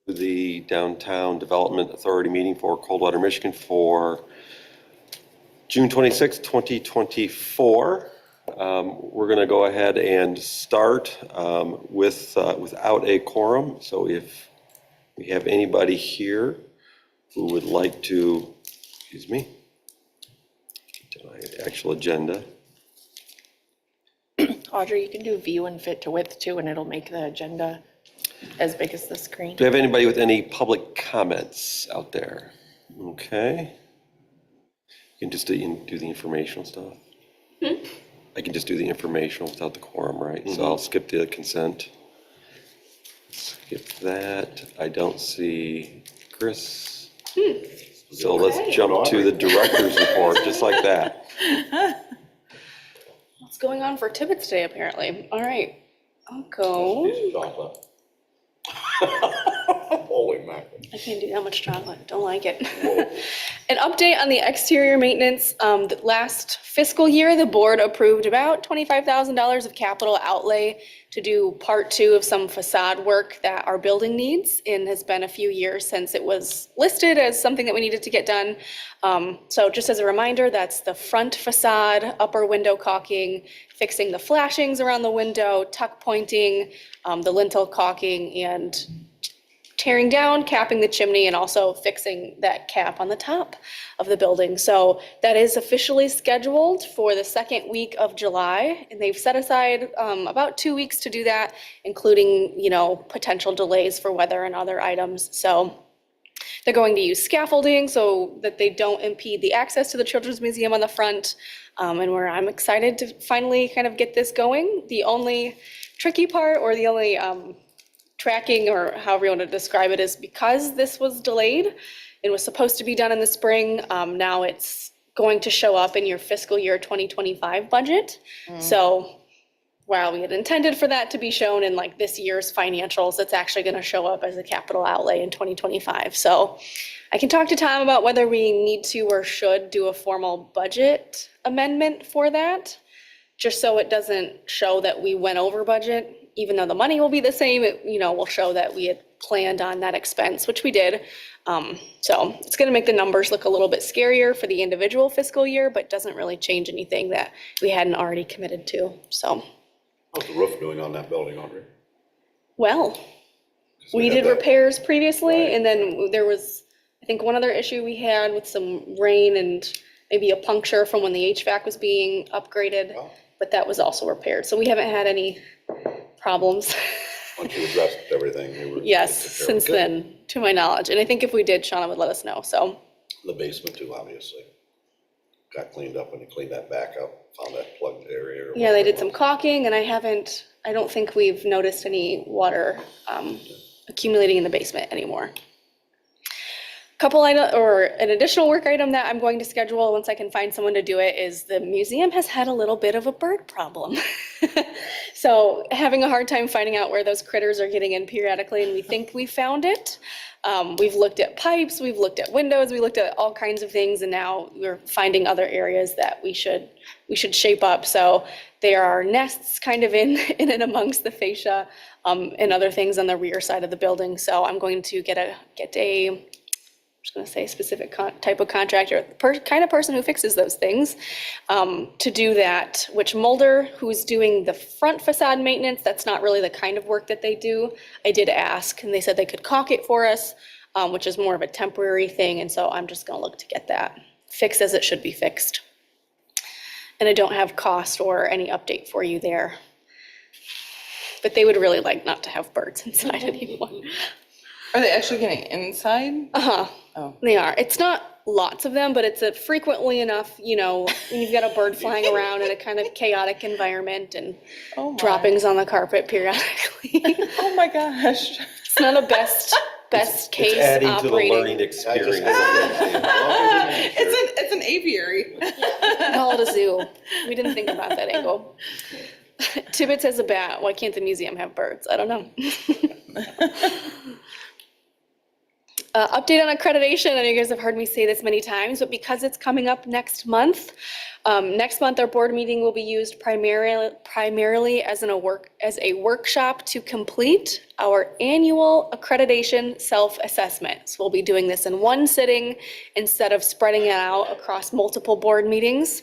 the Downtown Development Authority meeting for Coldwater, Michigan for June 26, 2024. We're going to go ahead and start without a quorum. So if we have anybody here who would like to, excuse me, get to my actual agenda. Audrey, you can do view and fit to width too, and it'll make the agenda as big as the screen. Do you have anybody with any public comments out there? Okay. You can just do the informational stuff. I can just do the informational without the quorum, right? So I'll skip the consent. Skip that. I don't see Chris. So let's jump to the director's report, just like that. What's going on for Tibbetts Day, apparently? All right, I'll go. Holy mackerel. I can't do that much chocolate, don't like it. An update on the exterior maintenance. The last fiscal year, the board approved about $25,000 of capital outlay to do part 2 of some facade work that our building needs, and has been a few years since it was listed as something that we needed to get done. So just as a reminder, that's the front facade, upper window caulking, fixing the flashings around the window, tuck pointing, the lintel caulking, and tearing down, capping the chimney, and also fixing that cap on the top of the building. So that is officially scheduled for the second week of July, and they've set aside about 2 weeks to do that, including, potential delays for weather and other items. So they're going to use scaffolding so that they don't impede the access to the Children's Museum on the front, and where I'm excited to finally kind of get this going. The only tricky part, or the only tracking, or however you want to describe it, is because this was delayed, it was supposed to be done in the spring. Now it's going to show up in your fiscal year 2025 budget. So while we had intended for that to be shown in like this year's financials, it's actually going to show up as a capital outlay in 2025. So I can talk to Tom about whether we need to or should do a formal budget amendment for that, just so it doesn't show that we went over budget. Even though the money will be the same, it will show that we had planned on that expense, which we did. So it's going to make the numbers look a little bit scarier for the individual fiscal year, but doesn't really change anything that we hadn't already committed to. So, How's the roof doing on that building, Audrey? well, we had did that- repairs previously, Right. and then there was, I think, one other issue we had with some rain and maybe a puncture from when the HVAC was being upgraded, Oh. but that was also repaired. So we haven't had any problems. Once you addressed everything, you were. Yes, taken care of. since Good. then, to my knowledge. And I think if we did, Shauna would let us know, so. The basement too, obviously. Got cleaned up when you cleaned that back up, found that plugged area. or Yeah, they whatever did it some was. caulking, and I don't think we've noticed any water accumulating in the basement anymore. An additional work item that I'm going to schedule once I can find someone to do it is the museum has had a little bit of a bird problem. So having a hard time finding out where those critters are getting in periodically, and we think we found it. We've looked at pipes, we've looked at windows, we looked at all kinds of things, and now we're finding other areas that we should shape up. So there are nests kind of in and amongst the fascia, and other things on the rear side of the building. So I'm going to get a I'm just going to say specific type of contractor, kind of person who fixes those things, to do that. Which Mulder, who's doing the front facade maintenance, that's not really the kind of work that they do. I did ask, and they said they could caulk it for us, which is more of a temporary thing. And so I'm just going to look to get that fixed as it should be fixed. And I don't have cost or any update for you there. But they would really like not to have birds inside anymore. Are they actually getting inside? Oh. They are. It's not lots of them, but it's a frequently enough, when you've got a bird flying around in a kind of chaotic environment, and Oh my. droppings on the carpet periodically. Oh my gosh. It's not a best case It's adding to the learning operating. experience. It's an aviary. Call it a zoo. We didn't think about that angle. Tibbetts has a bat. Why can't the museum have birds? I don't know. Update on accreditation, and you guys have heard me say this many times, but because it's coming up next month our board meeting will be used primarily as a workshop to complete our annual accreditation self-assessment. So we'll be doing this in one sitting instead of spreading it out across multiple board meetings.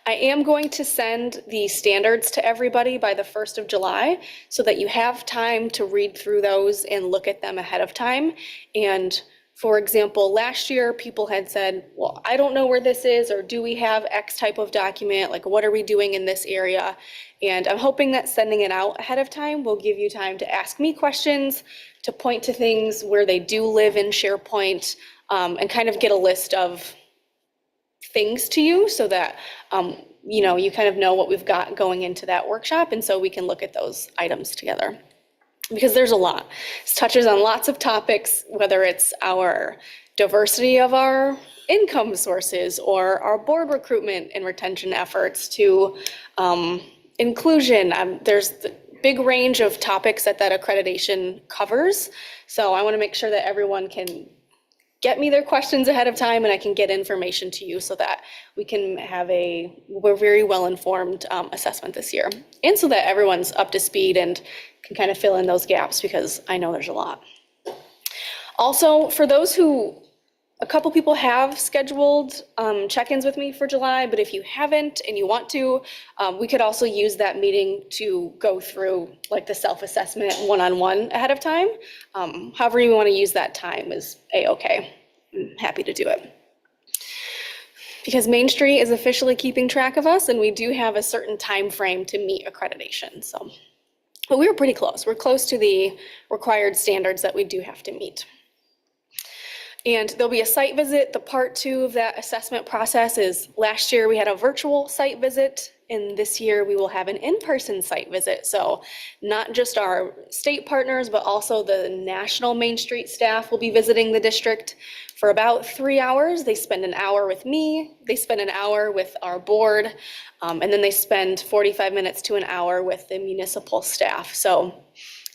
I am going to send the standards to everybody by the 1st of July so that you have time to read through those and look at them ahead of time. And for example, last year people had said, well, I don't know where this is, or do we have X type of document? Like, what are we doing in this area? And I'm hoping that sending it out ahead of time will give you time to ask me questions, to point to things where they do live in SharePoint, and kind of get a list of things to you so that you kind of know what we've got going into that workshop, and so we can look at those items together. Because there's a lot. It touches on lots of topics, whether it's our diversity of our income sources or our board recruitment and retention efforts to inclusion. There's the big range of topics that accreditation covers. So I want to make sure that everyone can get me their questions ahead of time and I can get information to you so that we can have we're very well-informed assessment this year. And so that everyone's up to speed and can kind of fill in those gaps, because I know there's a lot. Also, for those a couple people have scheduled check-ins with me for July, but if you haven't and you want to, we could also use that meeting to go through like the self-assessment one-on-one ahead of time. However you want to use that time is a-okay. I'm happy to do it. Because Main Street is officially keeping track of us, and we do have a certain time frame to meet accreditation. But we were pretty close. We're close to the required standards that we do have to meet. And there'll be a site visit. The part 2 of that assessment process is, last year we had a virtual site visit, and this year we will have an in-person site visit. So not just our state partners, but also the national Main Street staff will be visiting the district for about 3 hours. They spend an hour with me, they spend an hour with our board, and then they spend 45 minutes to an hour with the municipal staff. So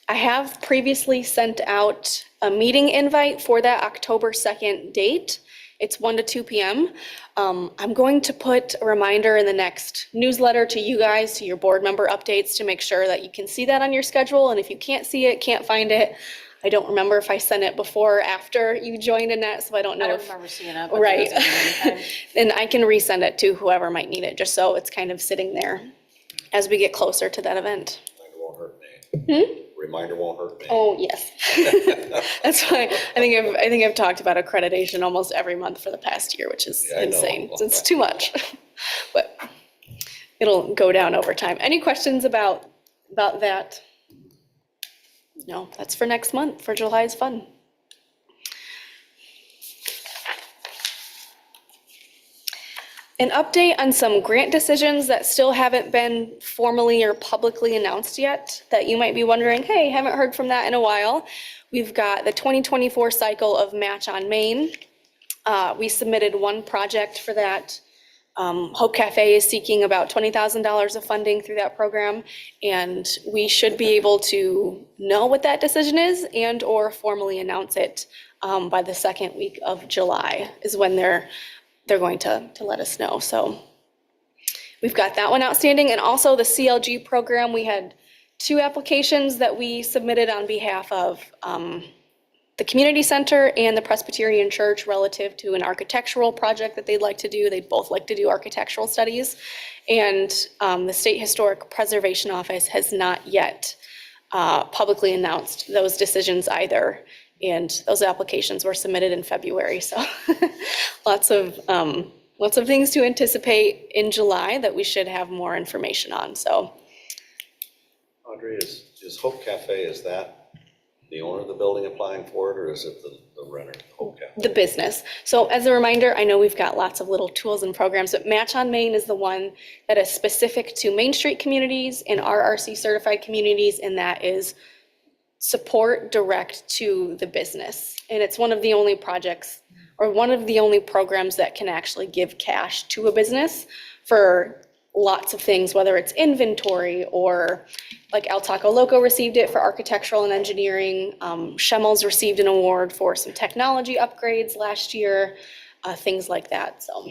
I have previously sent out a meeting invite for that October 2nd date. It's 1 to 2 p.m. I'm going to put a reminder in the next newsletter to you guys, to your board member updates, to make sure that you can see that on your schedule. And if you can't see it, can't find it, I don't remember if I sent it before or after you joined Annette, so I don't know I don't if. remember seeing it. But Right. there wasn't any time. And I can resend it to whoever might need it, just so it's kind of sitting there as we get closer to that event. Reminder won't hurt me. Reminder won't hurt me. Oh, yes. That's why I think I've talked about accreditation almost every month for the past year, which is Yeah, I know. insane. It's too much. But it'll go down over time. Any questions about that? No, that's for next month, for July's fun. An update on some grant decisions that still haven't been formally or publicly announced yet, that you might be wondering, hey, haven't heard from that in a while. We've got the 2024 cycle of Match on Main. We submitted one project for that. Hope Cafe is seeking about $20,000 of funding through that program, and we should be able to know what that decision is and or formally announce it by the second week of July is when they're going to let us know. So we've got that one outstanding. And also the CLG program, we had 2 applications that we submitted on behalf of the community center and the Presbyterian Church relative to an architectural project that they'd like to do. They'd both like to do architectural studies. And the State Historic Preservation Office has not yet publicly announced those decisions either. And those applications were submitted in February, so lots of things to anticipate in July that we should have more information on. So, Audrey, is Hope Cafe, is that the owner of the building applying for it, or is it the renter, Hope Cafe? the business. So as a reminder, I know we've got lots of little tools and programs, but Match on Main is the one that is specific to Main Street communities and RRC certified communities, and that is support direct to the business. And it's one of the only projects, or one of the only programs that can actually give cash to a business for lots of things, whether it's inventory or like El Taco Loco received it for architectural and engineering. Schemel's received an award for some technology upgrades last year, things like that, so.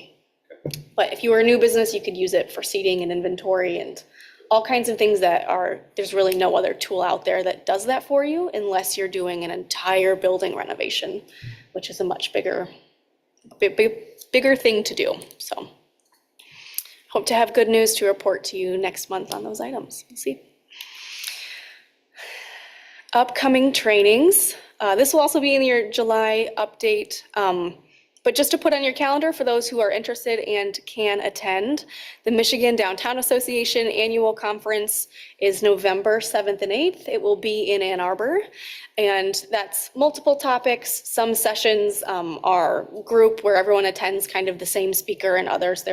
But if you were a new business, you could use it for seating and inventory and all kinds of things that are, there's really no other tool out there that does that for you unless you're doing an entire building renovation, which is a much bigger thing to do, so. Hope to have good news to report to you next month on those items. We'll see. Upcoming trainings. This will also be in your July update. But just to put on your calendar for those who are interested and can attend, the Michigan Downtown Association Annual Conference is November 7th and 8th. It will be in Ann Arbor, and that's multiple topics. Some sessions are group where everyone attends kind of the same speaker, and others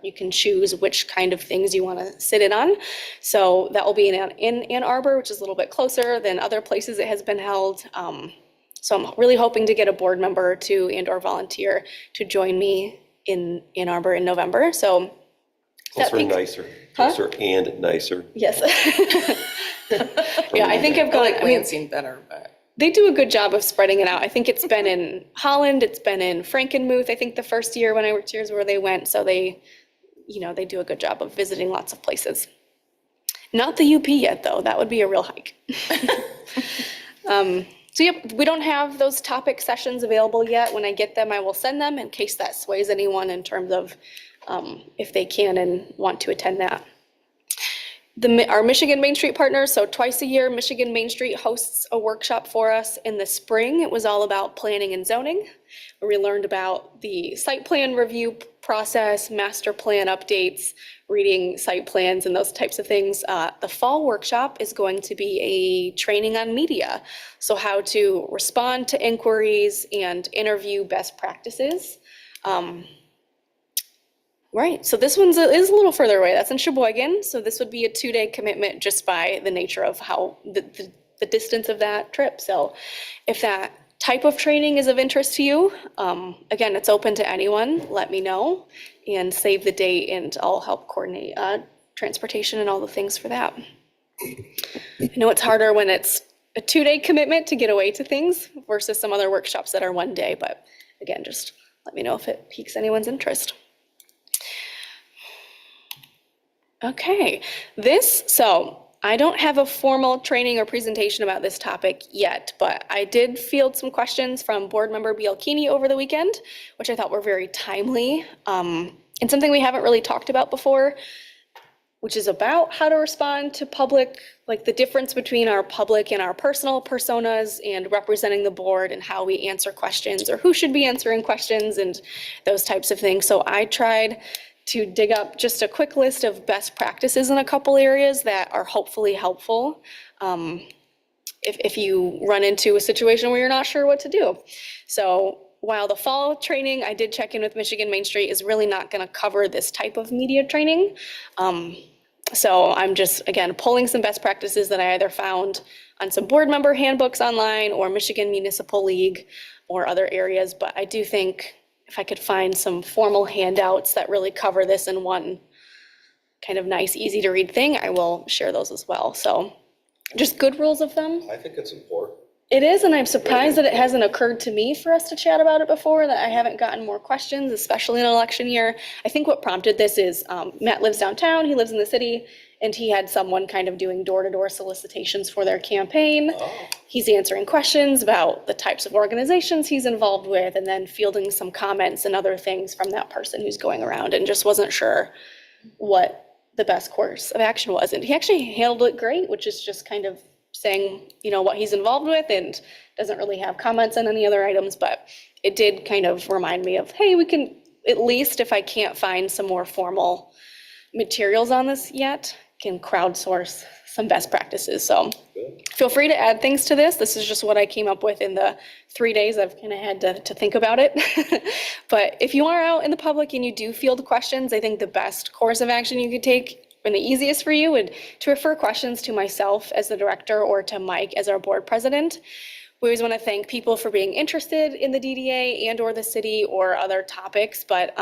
you can choose which kind of things you want to sit in on. So that will be in Ann Arbor, which is a little bit closer than other places it has been held. So I'm really hoping to get a board member to and/or volunteer to join me in Ann Arbor in November, so. Closer and nicer, closer and nicer. Yes. Yeah, I think I've I gone, like Lansing better, but. they do a good job of spreading it out. I think it's been in Holland, it's been in Frankenmuth, I think the first year when I worked here is where they went, so they do a good job of visiting lots of places. Not the UP yet, though, that would be a real hike. So yep, we don't have those topic sessions available yet. When I get them, I will send them in case that sways anyone in terms of if they can and want to attend that. Our Michigan Main Street partners, so twice a year, Michigan Main Street hosts a workshop for us in the spring. It was all about planning and zoning, where we learned about the site plan review process, master plan updates, reading site plans and those types of things. The fall workshop is going to be a training on media. So how to respond to inquiries and interview best practices. Right, so this one is a little further away. That's in Sheboygan. So this would be a 2-day commitment just by the nature of how the distance of that trip. So if that type of training is of interest to you, again, it's open to anyone. Let me know and save the date, and I'll help coordinate transportation and all the things for that. I know it's harder when it's a 2-day commitment to get away to things versus some other workshops that are 1 day, but again, just let me know if it piques anyone's interest. Okay, so I don't have a formal training or presentation about this topic yet, but I did field some questions from board member Bielkini over the weekend, which I thought were very timely, and something we haven't really talked about before, which is about how to respond to public, like the difference between our public and our personal personas and representing the board and how we answer questions or who should be answering questions and those types of things. So I tried to dig up just a quick list of best practices in a couple areas that are hopefully helpful if you run into a situation where you're not sure what to do. So while the fall training, I did check in with Michigan Main Street, is really not going to cover this type of media training. So I'm just, again, pulling some best practices that I either found on some board member handbooks online or Michigan Municipal League or other areas, but I do think if I could find some formal handouts that really cover this in one kind of nice, easy to read thing, I will share those as well. So just good rules of thumb. I think it's important. It is, and I'm surprised that it hasn't occurred to me for us to chat about it before, that I haven't gotten more questions, especially in an election year. I think what prompted this is Matt lives downtown, he lives in the city, and he had someone kind of doing door-to-door solicitations for their campaign. He's answering questions about the types of organizations he's involved with, and then fielding some comments and other things from that person who's going around, and just wasn't sure what the best course of action was. And he actually handled it great, which is just kind of saying, what he's involved with, and doesn't really have comments on any other items, but it did kind of remind me of, hey, we can, at least if I can't find some more formal materials on this yet, can crowdsource some best practices. So feel free to add things to this. This is just what I came up with in the 3 days I've kind of had to think about it. But if you are out in the public and you do field questions, I think the best course of action you could take and the easiest for you would to refer questions to myself as the director or to Mike as our board president. We always want to thank people for being interested in the DDA and or the city or other topics, but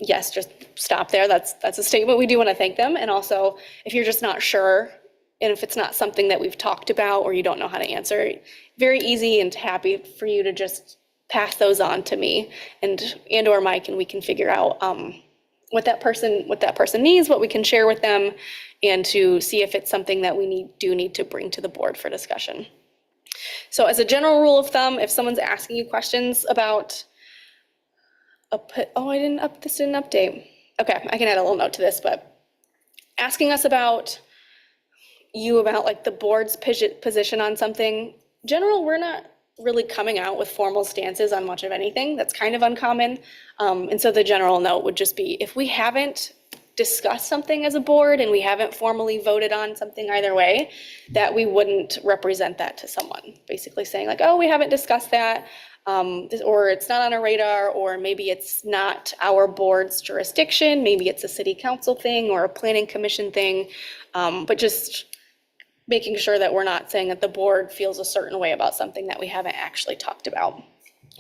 yes, just stop there. That's a statement. We do want to thank them. And also, if you're just not sure, and if it's not something that we've talked about or you don't know how to answer, very easy and happy for you to just pass those on to me and or Mike, and we can figure out what that person needs, what we can share with them, and to see if it's something that we need to bring to the board for discussion. So as a general rule of thumb, if someone's asking you questions about this didn't update. Okay, I can add a little note to this, but asking us about like the board's position on something, general, we're not really coming out with formal stances on much of anything. That's kind of uncommon. And so the general note would just be, if we haven't discussed something as a board and we haven't formally voted on something either way, that we wouldn't represent that to someone, basically saying like, oh, we haven't discussed that, or it's not on our radar, or maybe it's not our board's jurisdiction, maybe it's a city council thing or a planning commission thing, but just making sure that we're not saying that the board feels a certain way about something that we haven't actually talked about.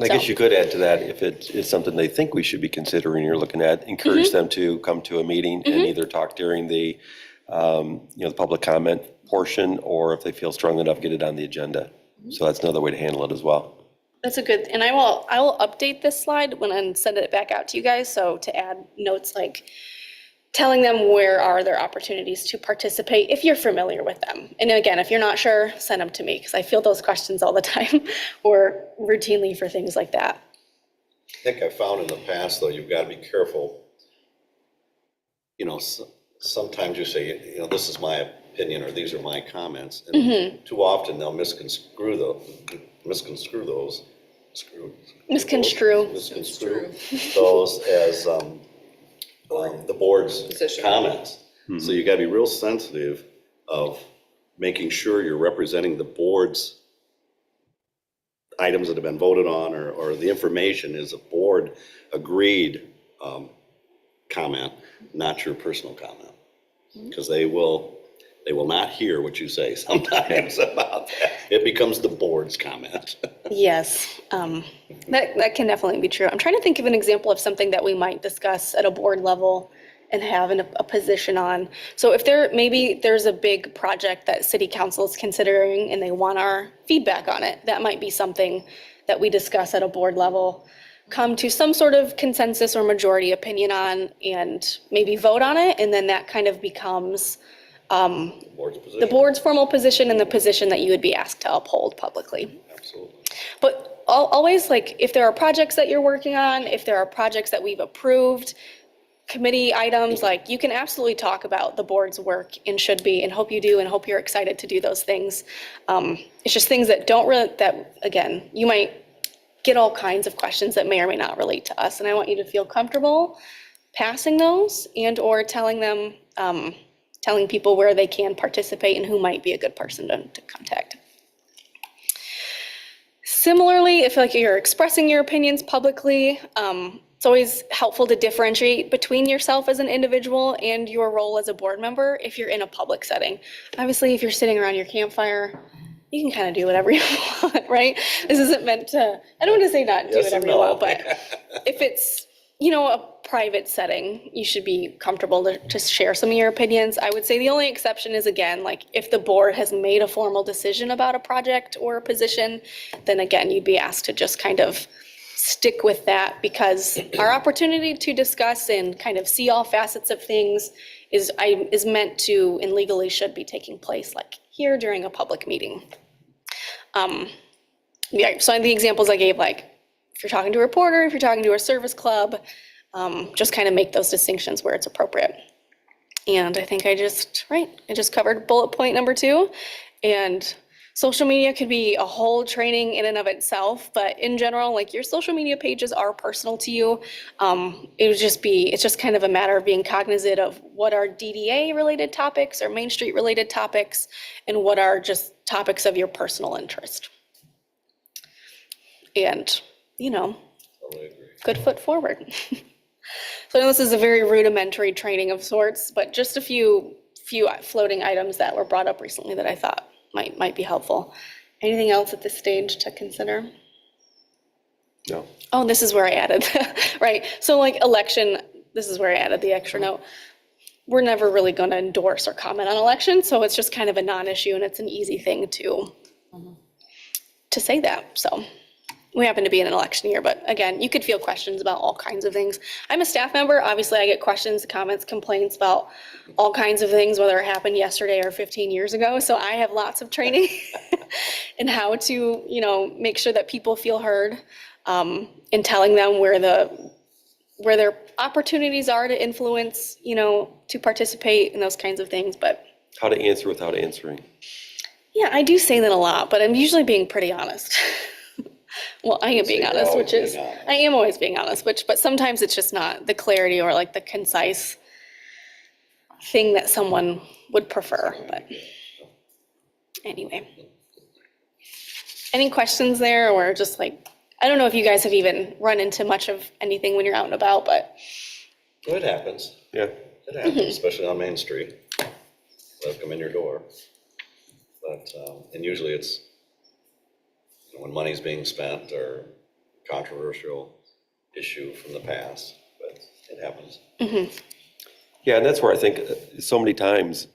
I guess you could add to that, if it is something they think we should be considering or looking at, encourage them to come to a meeting and either talk during the, the public comment portion, or if they feel strong enough, get it on the agenda. So that's another way to handle it as well. That's a good, and I will update this slide and send it back out to you guys. So to add notes like telling them where are their opportunities to participate if you're familiar with them. And again, if you're not sure, send them to me, because I field those questions all the time or routinely for things like that. I think I found in the past, though, you've got to be careful. Sometimes you say, this is my opinion, or these are my comments, and too often they'll misconstrue those as the board's Position. comments. So you got to be real sensitive of making sure you're representing the board's items that have been voted on, or the information is a board agreed comment, not your personal comment. Because they will not hear what you say sometimes about that. It becomes the board's comment. Yes, that can definitely be true. I'm trying to think of an example of something that we might discuss at a board level and have a position on. So if there's a big project that city council is considering and they want our feedback on it, that might be something that we discuss at a board level, come to some sort of consensus or majority opinion on, and maybe vote on it, and then that kind of becomes the board's formal position and the position that you would be asked to uphold publicly. Absolutely. But always, like, if there are projects that you're working on, if there are projects that we've approved, committee items, like, you can absolutely talk about the board's work and should be, and hope you do, and hope you're excited to do those things. It's just things that again, you might get all kinds of questions that may or may not relate to us. And I want you to feel comfortable passing those and or telling people where they can participate and who might be a good person to contact. Similarly, if you're expressing your opinions publicly, it's always helpful to differentiate between yourself as an individual and your role as a board member if you're in a public setting. Obviously, if you're sitting around your campfire, you can kind of do whatever you want, right? This isn't meant to, I don't want to say not do whatever you want, but if it's, a private setting, you should be comfortable to share some of your opinions. I would say the only exception is, again, like, if the board has made a formal decision about a project or a position, then again, you'd be asked to just kind of stick with that, because our opportunity to discuss and kind of see all facets of things is meant to, and legally should be, taking place like here during a public meeting. So the examples I gave, like, if you're talking to a reporter, if you're talking to a service club, just kind of make those distinctions where it's appropriate. And I think I just covered bullet point number 2. And social media could be a whole training in and of itself, but in general, like, your social media pages are personal to you. It's just kind of a matter of being cognizant of what are DDA related topics or Main Street related topics, and what are just topics of your personal interest. And, Totally agree. good foot forward. So I know this is a very rudimentary training of sorts, but just a few floating items that were brought up recently that I thought might be helpful. Anything else at this stage to consider? No. Oh, this is where I added, right? So, like, election this is where I added the extra note. We're never really going to endorse or comment on elections, so it's just kind of a non-issue, and it's an easy thing to say that. So we happen to be in an election year, but again, you could feel questions about all kinds of things. I'm a staff member. Obviously, I get questions, comments, complaints about all kinds of things, whether it happened yesterday or 15 years ago. So I have lots of training in how to, make sure that people feel heard, in telling them where their opportunities are to influence, to participate in those kinds of things. But How to answer without answering. yeah, I do say that a lot, but I'm usually being pretty honest. Well, I am being honest, always being honest. I am always being honest, but sometimes it's just not the clarity or like the concise thing that someone would prefer, but anyway. Any questions there, or just like, I don't know if you guys have even run into much of anything when you're out and about, but It happens. Yeah. It happens, especially on Main Street. They'll come in your door. But, and usually it's when money's being spent or controversial issue from the past, but it happens. Yeah, and that's where I think so many times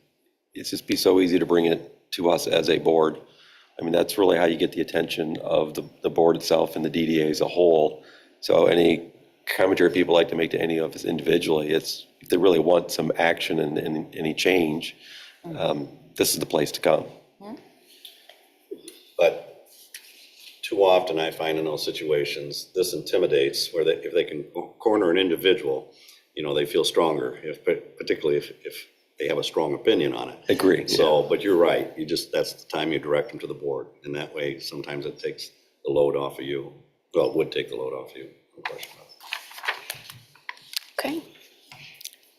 it's just be so easy to bring it to us as a board. I mean, that's really how you get the attention of the board itself and the DDA as a whole. So any commentary people like to make to any of us individually, it's if they really want some action and any change, this is the place to come. But too often I find in those situations, this intimidates where if they can corner an individual, they feel stronger, particularly if they have a strong opinion on it. Agree. So, but you're right, that's the time you direct them to the board. And that way, sometimes it takes the load off of you. Well, it would take the load off of you, no question about it. okay.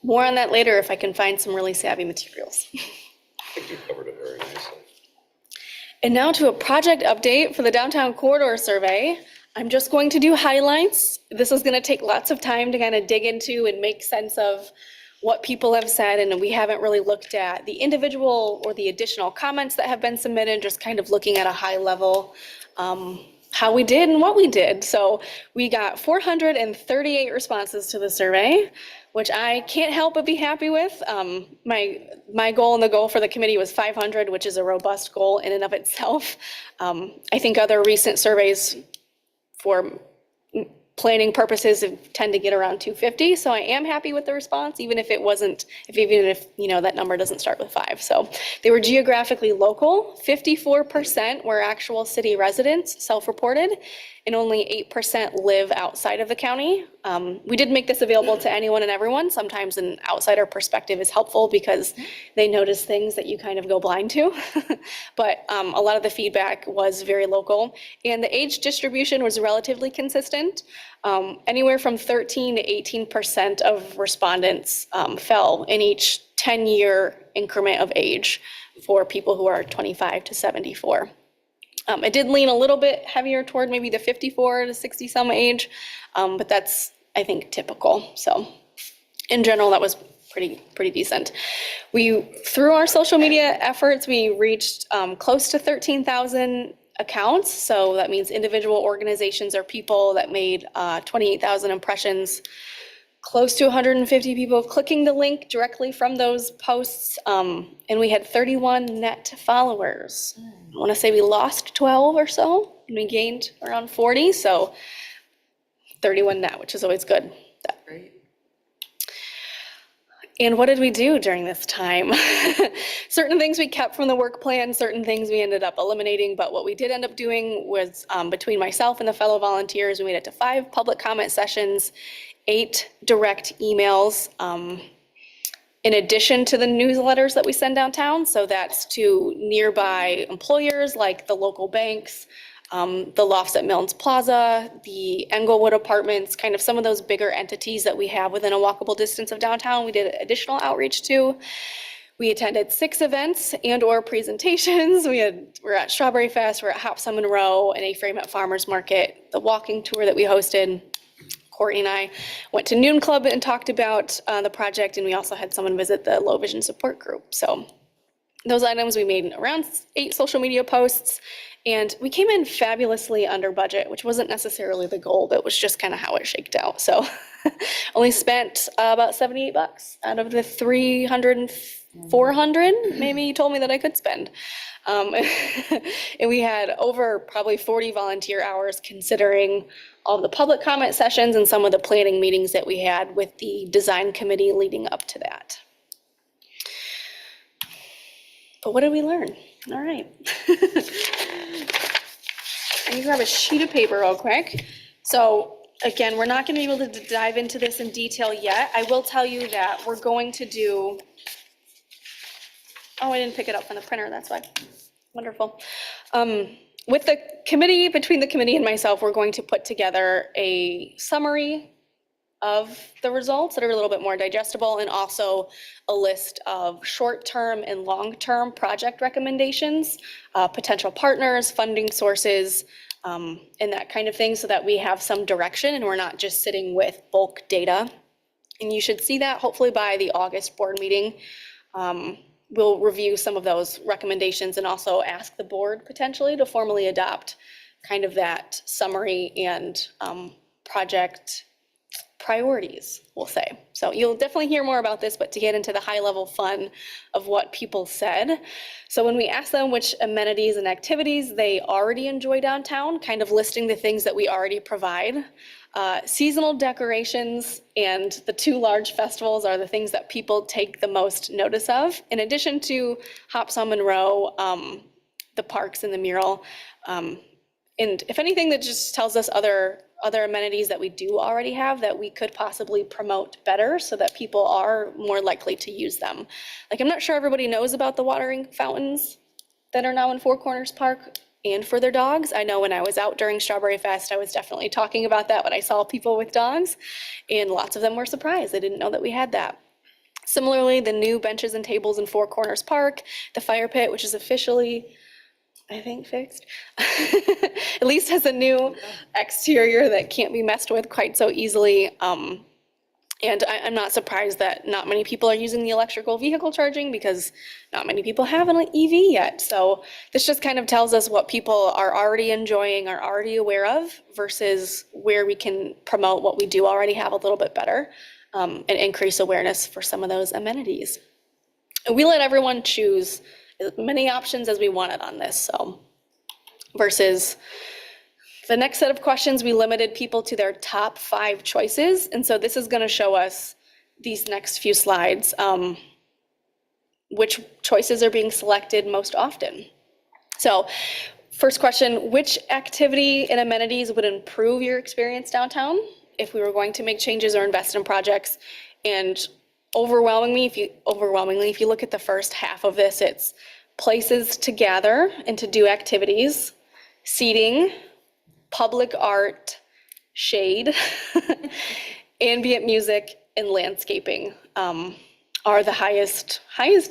More on that later if I can find some really savvy materials. I think you covered it very nicely. And now to a project update for the Downtown Corridor Survey. I'm just going to do highlights. This is going to take lots of time to kind of dig into and make sense of what people have said, and we haven't really looked at the individual or the additional comments that have been submitted, just kind of looking at a high level, how we did and what we did. So we got 438 responses to the survey, which I can't help but be happy with. My goal and the goal for the committee was 500, which is a robust goal in and of itself. I think other recent surveys for planning purposes tend to get around 250. So I am happy with the response, even if that number doesn't start with 5. So they were geographically local. 54% were actual city residents, self-reported, and only 8% live outside of the county. We did make this available to anyone and everyone. Sometimes an outsider perspective is helpful because they notice things that you kind of go blind to. But a lot of the feedback was very local, and the age distribution was relatively consistent. Anywhere from 13 to 18% of respondents fell in each 10-year increment of age for people who are 25 to 74. It did lean a little bit heavier toward maybe the 54 to 60 some age, but that's, I think, typical. So in general, that was pretty decent. Through our social media efforts, we reached close to 13,000 accounts. So that means individual organizations or people that made 28,000 impressions, close to 150 people clicking the link directly from those posts. And we had 31 net followers. I want to say we lost 12 or so, and we gained around 40. So 31 net, which is always good. Great. And what did we do during this time? Certain things we kept from the work plan, certain things we ended up eliminating, but what we did end up doing was between myself and the fellow volunteers, we made it to 5 public comment sessions, 8 direct emails, in addition to the newsletters that we send downtown. So that's to nearby employers like the local banks, the lofts at Milnes Plaza, the Englewood Apartments, kind of some of those bigger entities that we have within a walkable distance of downtown. We did additional outreach to. We attended 6 events and or presentations. We're at Strawberry Fest, we're at Hops on Monroe, and A-Frame at Farmers Market, the walking tour that we hosted. Courtney and I went to Noon Club and talked about the project, and we also had someone visit the Low Vision Support Group. So those items, we made around 8 social media posts And we came in fabulously under budget, which wasn't necessarily the goal, but was just kind of how it shaked out. So only spent about $78 out of the 300 and 400 maybe you told me that I could spend. And we had over probably 40 volunteer hours considering all the public comment sessions and some of the planning meetings that we had with the design committee leading up to that. But what did we learn? All right. Let me grab a sheet of paper real quick. So again, we're not going to be able to dive into this in detail yet. I will tell you that we're going to do, oh, I didn't pick it up from the printer, that's why. Wonderful. With the committee, between the committee and myself, we're going to put together a summary of the results that are a little bit more digestible, and also a list of short-term and long-term project recommendations, potential partners, funding sources, and that kind of thing, so that we have some direction and we're not just sitting with bulk data. And you should see that hopefully by the August board meeting. We'll review some of those recommendations and also ask the board potentially to formally adopt kind of that summary and project priorities, we'll say. So you'll definitely hear more about this, but to get into the high level fun of what people said. So when we asked them which amenities and activities they already enjoy downtown, kind of listing the things that we already provide, seasonal decorations and the two large festivals are the things that people take the most notice of, in addition to Hops on Monroe, the parks and the mural. And if anything, that just tells us other amenities that we do already have that we could possibly promote better so that people are more likely to use them. Like, I'm not sure everybody knows about the watering fountains that are now in Four Corners Park and for their dogs. I know when I was out during Strawberry Fest, I was definitely talking about that when I saw people with dogs, and lots of them were surprised. They didn't know that we had that. Similarly, the new benches and tables in Four Corners Park, the fire pit, which is officially, I think, fixed, at least has a new exterior that can't be messed with quite so easily. And I'm not surprised that not many people are using the electrical vehicle charging, because not many people have an EV yet. So this just kind of tells us what people are already enjoying, are already aware of, versus where we can promote what we do already have a little bit better, and increase awareness for some of those amenities. And we let everyone choose as many options as we wanted on this, so versus the next set of questions, we limited people to their top 5 choices. And so this is going to show us these next few slides, which choices are being selected most often. So first question, which activity and amenities would improve your experience downtown if we were going to make changes or invest in projects? And overwhelmingly, if you look at the first half of this, it's places to gather and to do activities, seating, public art, shade, ambient music, and landscaping are the highest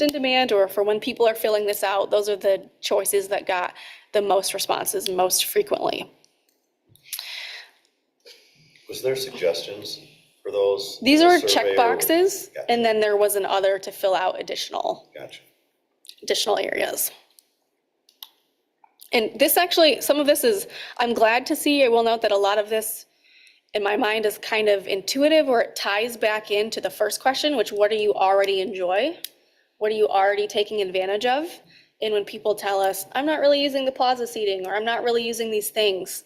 in demand, or for when people are filling this out, those are the choices that got the most responses most frequently. Was there suggestions for those? These in the are survey, check or- boxes, Gotcha. and then there was an other to fill out additional areas. And this actually, some of this is, I'm glad to see. I will note that a lot of this in my mind is kind of intuitive, or it ties back into the first question, which, what do you already enjoy? What are you already taking advantage of? And when people tell us, I'm not really using the plaza seating, or I'm not really using these things,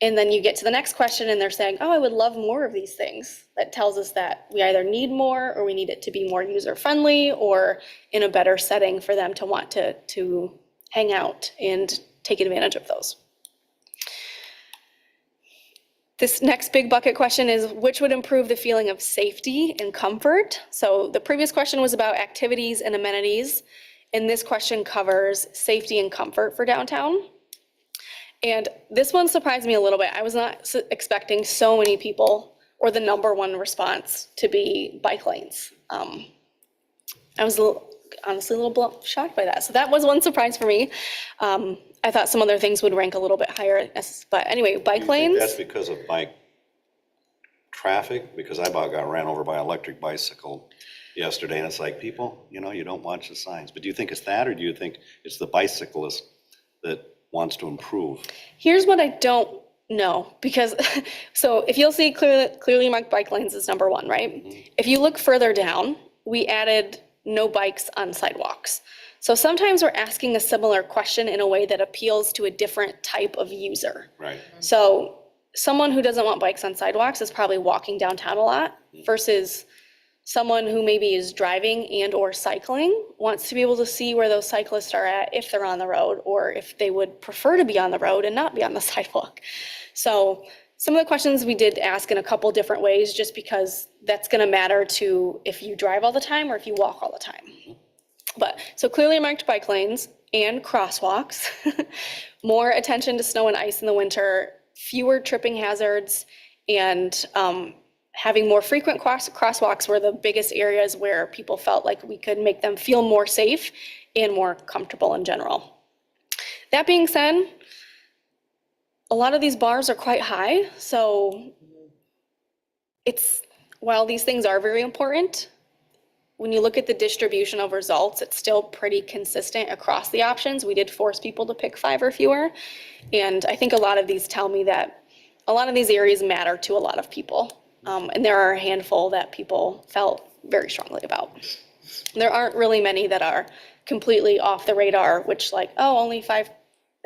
and then you get to the next question and they're saying, oh, I would love more of these things. That tells us that we either need more, or we need it to be more user-friendly, or in a better setting for them to want to hang out and take advantage of those. This next big bucket question is, which would improve the feeling of safety and comfort? So the previous question was about activities and amenities, and this question covers safety and comfort for downtown. And this one surprised me a little bit. I was not expecting so many people, or the number one response, to be bike lanes. I was honestly a little shocked by that. So that was one surprise for me. I thought some other things would rank a little bit higher, but anyway, bike lanes. That's because of bike traffic? Because I about got ran over by an electric bicycle yesterday, and it's like, people, you don't watch the signs. But do you think it's that, or do you think it's the bicyclists that wants to improve. Here's what I don't know, because, so if you'll see clearly marked bike lanes is number one, right? If you look further down, we added no bikes on sidewalks. So sometimes we're asking a similar question in a way that appeals to a different type of user. Right. So someone who doesn't want bikes on sidewalks is probably walking downtown a lot versus someone who maybe is driving and or cycling wants to be able to see where those cyclists are at if they're on the road, or if they would prefer to be on the road and not be on the sidewalk. So some of the questions we did ask in a couple different ways, just because that's going to matter to if you drive all the time or if you walk all the time. But so clearly marked bike lanes and crosswalks, more attention to snow and ice in the winter, fewer tripping hazards, and having more frequent crosswalks were the biggest areas where people felt like we could make them feel more safe and more comfortable in general. That being said, a lot of these bars are quite high, so while these things are very important, when you look at the distribution of results, it's still pretty consistent across the options. We did force people to pick 5 or fewer, and I think a lot of these tell me that a lot of these areas matter to a lot of people. And there are a handful that people felt very strongly about. There aren't really many that are completely off the radar, which only 5,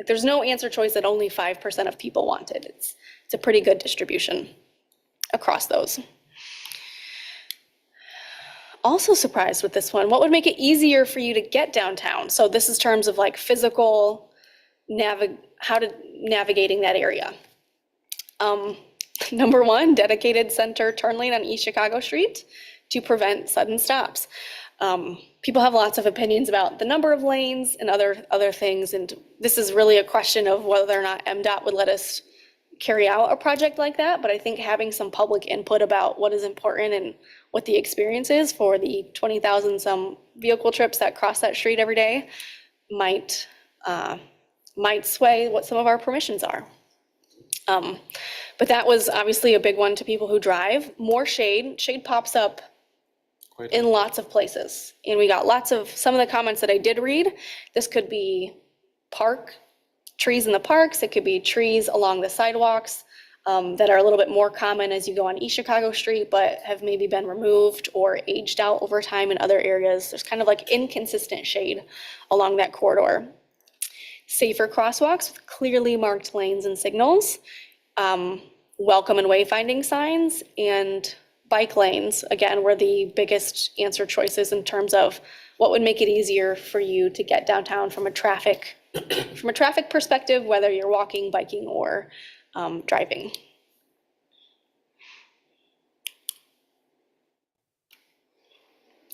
there's no answer choice that only 5% of people wanted. It's a pretty good distribution across those. Also surprised with this one, what would make it easier for you to get downtown? So this is terms of physical, navigating that area. Number 1, dedicated center turn lane on East Chicago Street to prevent sudden stops. People have lots of opinions about the number of lanes and other things, and this is really a question of whether or not MDOT would let us carry out a project like that, but I think having some public input about what is important and what the experience is for the 20,000 some vehicle trips that cross that street every day might sway what some of our permissions are. But that was obviously a big one to people who drive. More shade. Shade pops up in lots of places. And we got some of the comments that I did read. This could be trees in the parks. It could be trees along the sidewalks that are a little bit more common as you go on East Chicago Street, but have maybe been removed or aged out over time in other areas. There's kind of inconsistent shade along that corridor. Safer crosswalks with clearly marked lanes and signals. Welcome and wayfinding signs, and bike lanes, again, were the biggest answer choices in terms of what would make it easier for you to get downtown from a traffic perspective, whether you're walking, biking, or driving.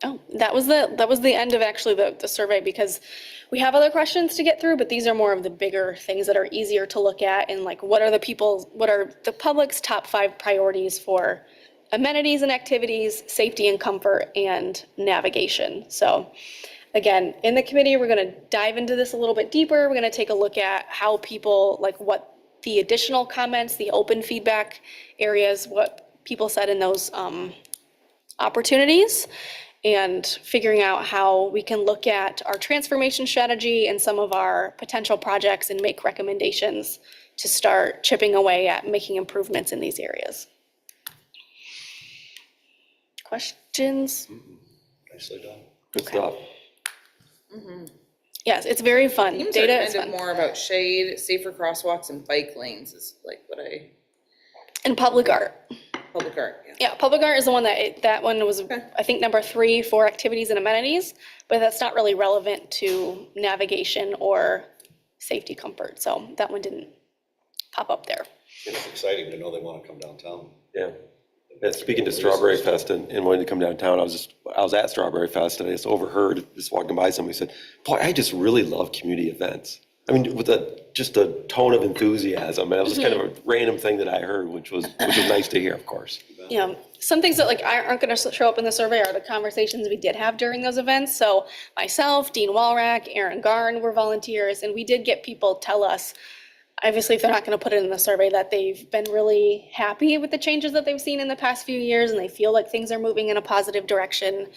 Oh, that was the end of actually the survey, because we have other questions to get through, but these are more of the bigger things that are easier to look at, and what are the public's top 5 priorities for amenities and activities, safety and comfort, and navigation. So again, in the committee, we're going to dive into this a little bit deeper. We're going to take a look at how people, what the additional comments, the open feedback areas, what people said in those opportunities, and figuring out how we can look at our transformation strategy and some of our potential projects and make recommendations to start chipping away at making improvements in these areas. Questions? Nicely done. Good stuff. Yes, it's very fun. Themes Data are is kind of fun. more about shade, safer crosswalks, and bike lanes is what And public art. public art, yeah. Yeah, public art is the one that one was, I think, number 3 for activities and amenities, but that's not really relevant to navigation or safety comfort. So that one didn't pop up there. It's exciting to know they want to come downtown. Yeah. And speaking to Strawberry Fest and wanting to come downtown, I was at Strawberry Fest and I just overheard, just walking by somebody said, boy, I just really love community events. I mean, with just a tone of enthusiasm. And it was just kind of a random thing that I heard, which was nice to hear, of course. Yeah, some things that aren't going to show up in the survey are the conversations we did have during those events. So myself, Dean Walrack, Aaron Garn were volunteers, and we did get people tell us, obviously if they're not going to put it in the survey, that they've been really happy with the changes that they've seen in the past few years, and they feel like things are moving in a positive direction.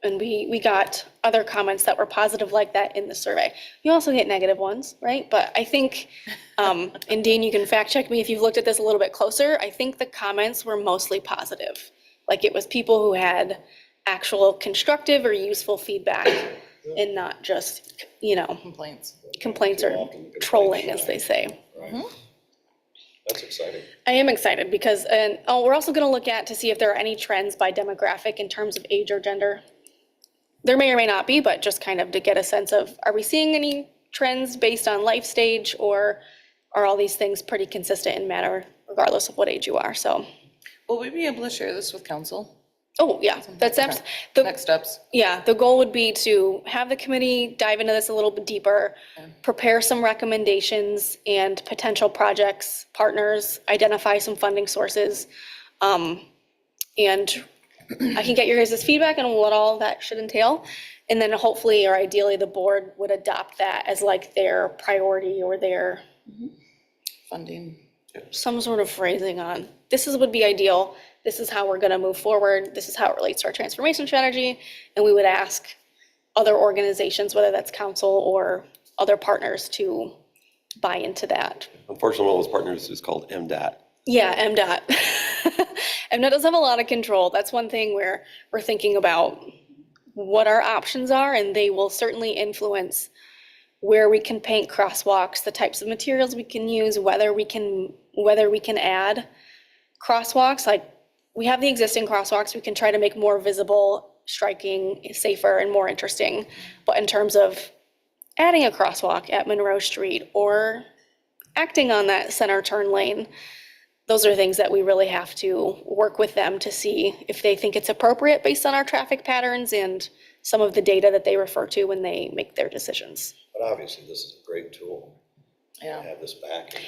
And we got other comments that were positive like that in the survey. You also get negative ones, right? But I think, and Dean, you can fact check me if you've looked at this a little bit closer, I think the comments were mostly positive. Like it was people who had actual constructive or useful feedback and not just, Complaints. complaints Too or often the complaints trolling, as shine. they say. Right. That's exciting. I am excited because, we're also going to look at to see if there are any trends by demographic in terms of age or gender. There may or may not be, but just kind of to get a sense of, are we seeing any trends based on life stage, or are all these things pretty consistent in matter regardless of what age you are? So, Will we be able to share this with council? oh yeah, that's Okay. the Next steps. yeah, the goal would be to have the committee dive into this a little bit deeper, prepare some recommendations and potential projects, partners, identify some funding sources. And I can get your guys' feedback on what all that should entail. And then hopefully, or ideally, the board would adopt that as like their priority or their Funding. some sort of phrasing on, would be ideal. This is how we're gonna move forward. This is how it relates to our transformation strategy. And we would ask other organizations, whether that's council or other partners, to buy into that. Unfortunately, one of those partners is called MDAT. Yeah, MDOT. MDOT does have a lot of control. That's one thing where we're thinking about what our options are, and they will certainly influence where we can paint crosswalks, the types of materials we can use, whether we can add crosswalks. Like, we have the existing crosswalks, we can try to make more visible, striking, safer, and more interesting. But in terms of adding a crosswalk at Monroe Street or acting on that center turn lane, those are things that we really have to work with them to see if they think it's appropriate based on our traffic patterns and some of the data that they refer to when they make their decisions. But obviously, this is a great tool. Yeah. To have this backing.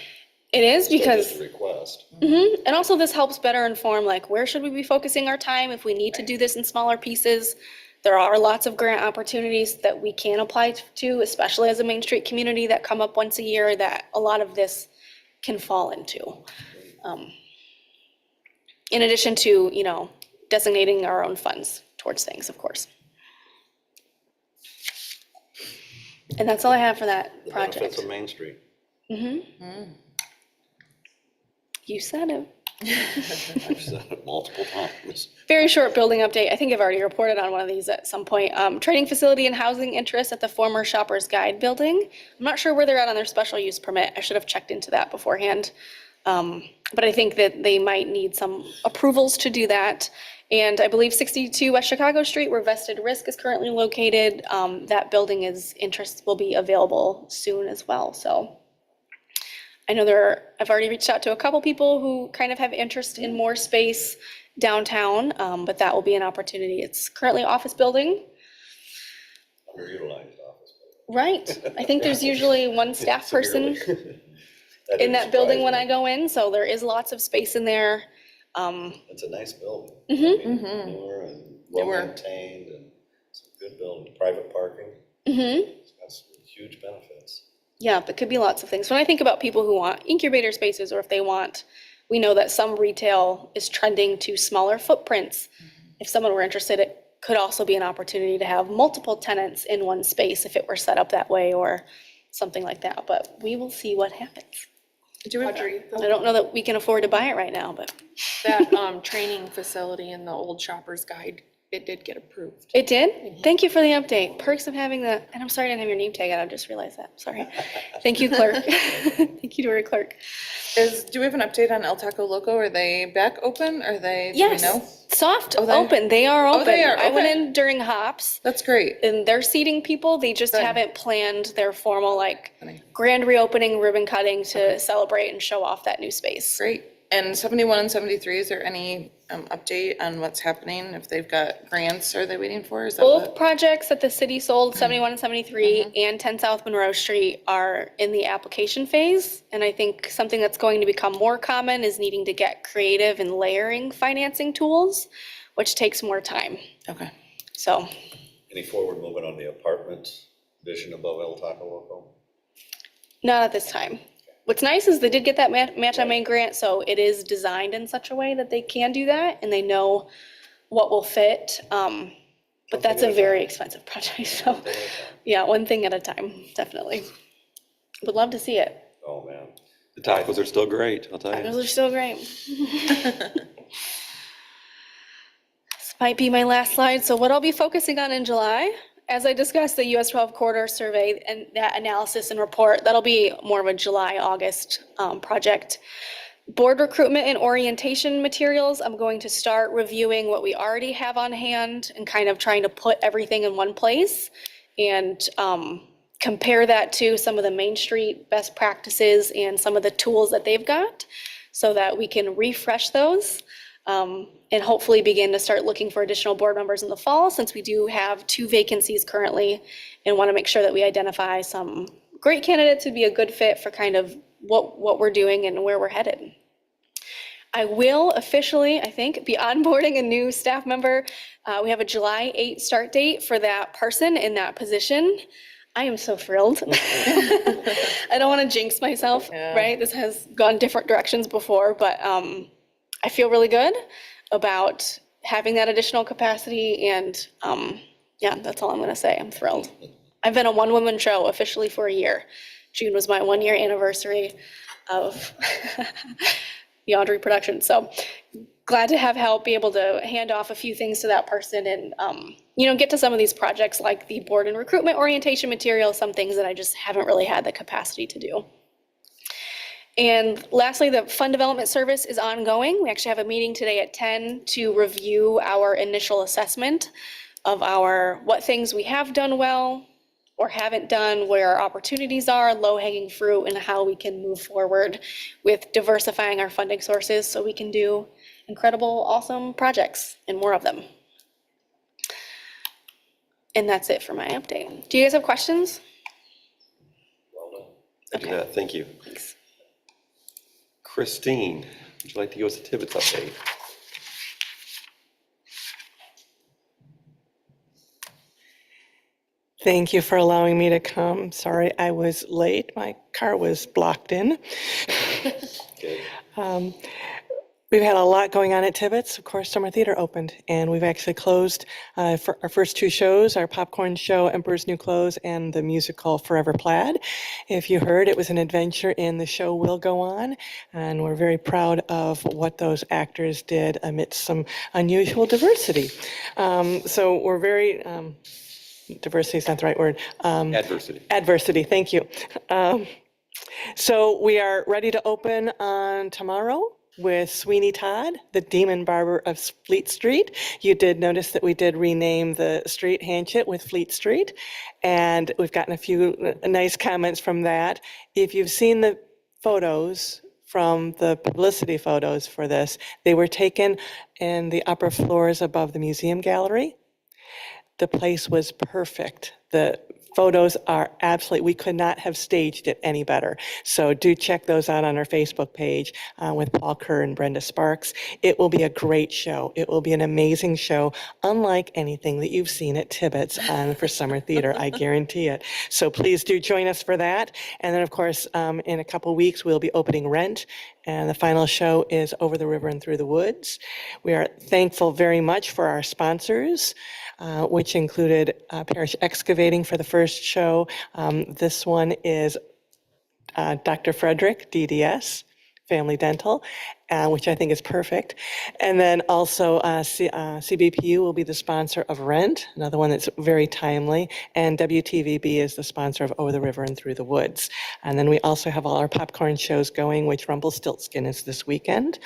It is Still because, just a request. and also this helps better inform, like, where should we be focusing our time if we need to do this in smaller pieces. There are lots of grant opportunities that we can apply to, especially as a Main Street community, that come up once a year that a lot of this can fall into. In addition to, designating our own funds towards things, of course. And that's all I have for that The benefits project. of Main Street. You said it. I've said it multiple times. Very short building update. I think I've already reported on one of these at some point. Training facility and housing interest at the former Shoppers Guide building. I'm not sure where they're at on their special use permit. I should have checked into that beforehand. But I think that they might need some approvals to do that. And I believe 62 West Chicago Street, where Vested Risk is currently located, that building interest will be available soon as well. So I know I've already reached out to a couple people who kind of have interest in more space downtown, but that will be an opportunity. It's currently office building. Underutilized office. Right. I think there's usually one staff person in that building when I go in, so there is lots of space in there. It's a nice building. Newer and well-maintained, and it's a good building, private parking. It's got some huge benefits. Yeah, there could be lots of things. When I think about people who want incubator spaces, or if we know that some retail is trending to smaller footprints. If someone were interested, it could also be an opportunity to have multiple tenants in one space if it were set up that way or something like that. But we will see what happens. Audrey, I don't know that we can afford to buy it right now, but that training facility in the old Shoppers Guide, it did get approved. it did. Thank you for the update. Perks of having and I'm sorry I didn't have your name tag out. I just realized that. Sorry. Thank you, clerk. Thank you to our clerk. Do we have an update on El Taco Loco? Are they back open? Are they, do we know? Yes, soft Oh, open. They are open. they are, I went okay. in during hops. That's great. And they're seating people, they just Good. haven't planned their formal, Funny. grand reopening ribbon cutting to celebrate and show off that new space. Great. And 71 and 73, is there any update on what's happening? If they've got grants, are they waiting for? Is that Both what? projects that the city sold, 71 and 73 and 10 South Monroe Street, are in the application phase. And I think something that's going to become more common is needing to get creative and layering financing tools, which takes more time. Okay. So, Any forward movement on the apartment vision above El Taco Loco? not at this time. What's nice is they did get that match on main grant, so it is designed in such a way that they can do that and they know what will fit. But that's a very expensive project, so, yeah, one thing at a time, definitely. Would love to see it. Oh, man. The tacos are still great, I'll tell Those you. are so great. This might be my last slide. So what I'll be focusing on in July, as I discussed the US 12 corridor survey and that analysis and report, that'll be more of a July, August project. Board recruitment and orientation materials, I'm going to start reviewing what we already have on hand and kind of trying to put everything in one place and compare that to some of the Main Street best practices and some of the tools that they've got so that we can refresh those and hopefully begin to start looking for additional board members in the fall, since we do have 2 vacancies currently and want to make sure that we identify some great candidates who'd be a good fit for kind of what we're doing and where we're headed. I will officially, I think, be onboarding a new staff member. We have a July 8th start date for that person in that position. I am so thrilled. I don't want to jinx myself, right? This has gone different directions before, but I feel really good about having that additional capacity, and yeah, that's all I'm going to say. I'm thrilled. I've been a one-woman show officially for a year. June was my 1-year anniversary of the Audrey production. So glad to have help, be able to hand off a few things to that person and, you know, get to some of these projects like the board and recruitment orientation material, some things that I just haven't really had the capacity to do. And lastly, the fund development service is ongoing. We actually have a meeting today at 10 to review our initial assessment of what things we have done well or haven't done, where our opportunities are, low-hanging fruit, and how we can move forward with diversifying our funding sources so we can do incredible, awesome projects and more of them. And that's it for my update. Do you guys have questions? Okay. Thank you. Thanks. Christine, would you like to give us a Tibbetts update? Thank you for allowing me to come. Sorry I was late. My car was blocked in. We've had a lot going on at Tibbetts. Of course, Summer Theater opened, and we've actually closed for our first 2 shows, our popcorn show, Emperor's New Clothes, and the musical Forever Plaid. If you heard, it was an adventure, and the show will go on, and we're very proud of what those actors did amidst some unusual diversity. So we're very... diversity is not the right word. Adversity. Adversity, thank you. So we are ready to open on tomorrow with Sweeney Todd, the Demon Barber of Fleet Street. You did notice that we did rename the street Hanchett with Fleet Street, and we've gotten a few nice comments from that. If you've seen the photos from the publicity photos for this, they were taken in the upper floors above the museum gallery. The place was perfect. The photos are absolutely, we could not have staged it any better. So do check those out on our Facebook page with Paul Kerr and Brenda Sparks. It will be a great show. It will be an amazing show, unlike anything that you've seen at Tibbetts for Summer Theater, I guarantee it. So please do join us for that. And then, of course, in a couple weeks, we'll be opening Rent, and the final show is Over the River and Through the Woods. We are thankful very much for our sponsors, which included Parish Excavating for the first show. This one is Dr. Frederick, DDS, Family Dental, which I think is perfect. And then also CBPU will be the sponsor of Rent, another one that's very timely. And WTVB is the sponsor of Over the River and Through the Woods. And then we also have all our popcorn shows going, which Rumpelstiltskin is this weekend.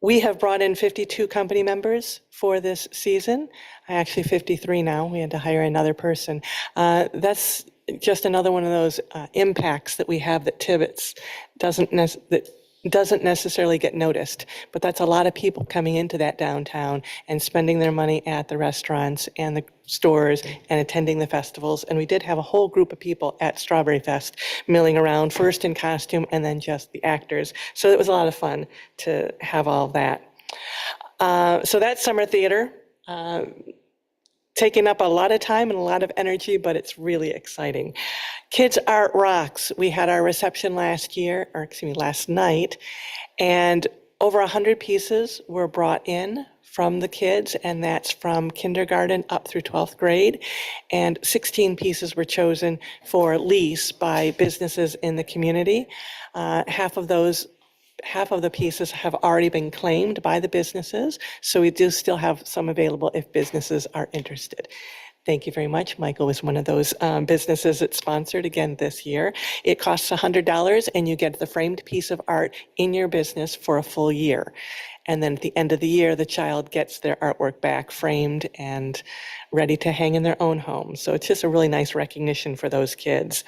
We have brought in 52 company members for this season. Actually 53 now. We had to hire another person. That's just another one of those impacts that we have that Tibbetts doesn't necessarily get noticed. But that's a lot of people coming into that downtown and spending their money at the restaurants and the stores and attending the festivals. And we did have a whole group of people at Strawberry Fest milling around, first in costume and then just the actors. So it was a lot of fun to have all of that. So that's Summer Theater. Taking up a lot of time and a lot of energy, but it's really exciting. Kids Art Rocks. We had our reception last night, and over 100 pieces were brought in from the kids, and that's from kindergarten up through 12th grade. And 16 pieces were chosen for lease by businesses in the community. Half of the pieces have already been claimed by the businesses, so we do still have some available if businesses are interested. Thank you very much. Michael was one of those businesses that sponsored again this year. It costs $100 and you get the framed piece of art in your business for a full year. And then at the end of the year, the child gets their artwork back framed and ready to hang in their own home. So it's just a really nice recognition for those kids.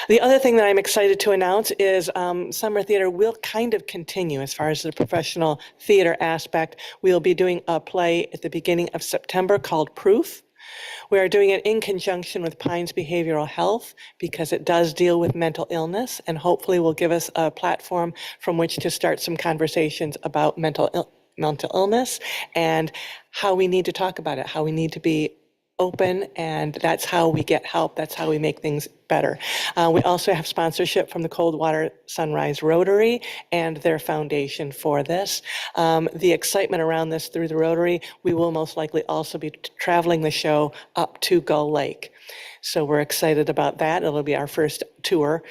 The other thing that I'm excited to announce is summer theater will kind of continue as far as the professional theater aspect. We'll be doing a play at the beginning of September called Proof. We are doing it in conjunction with Pines Behavioral Health because it does deal with mental illness and hopefully will give us a platform from which to start some conversations about mental illness and how we need to talk about it, how we need to be open, and that's how we get help. That's how we make things better. We also have sponsorship from the Coldwater Sunrise Rotary and their foundation for this. The excitement around this through the Rotary, we will most likely also be traveling the show up to Gull Lake. So we're excited about that. It'll be our first tour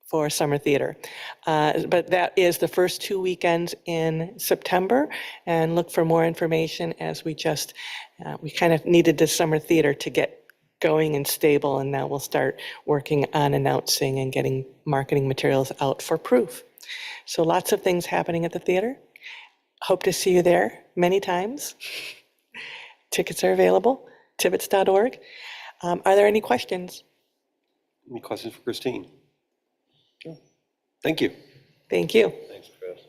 for summer theater. But that is the first 2 weekends in September, and look for more information as we kind of needed this summer theater to get going and stable, and now we'll start working on announcing and getting marketing materials out for Proof. So lots of things happening at the theater. Hope to see you there many times. Tickets are available, tibbets.org. Are there any questions? Any questions for Christine? Thank you. Thank you. Thanks, Chris.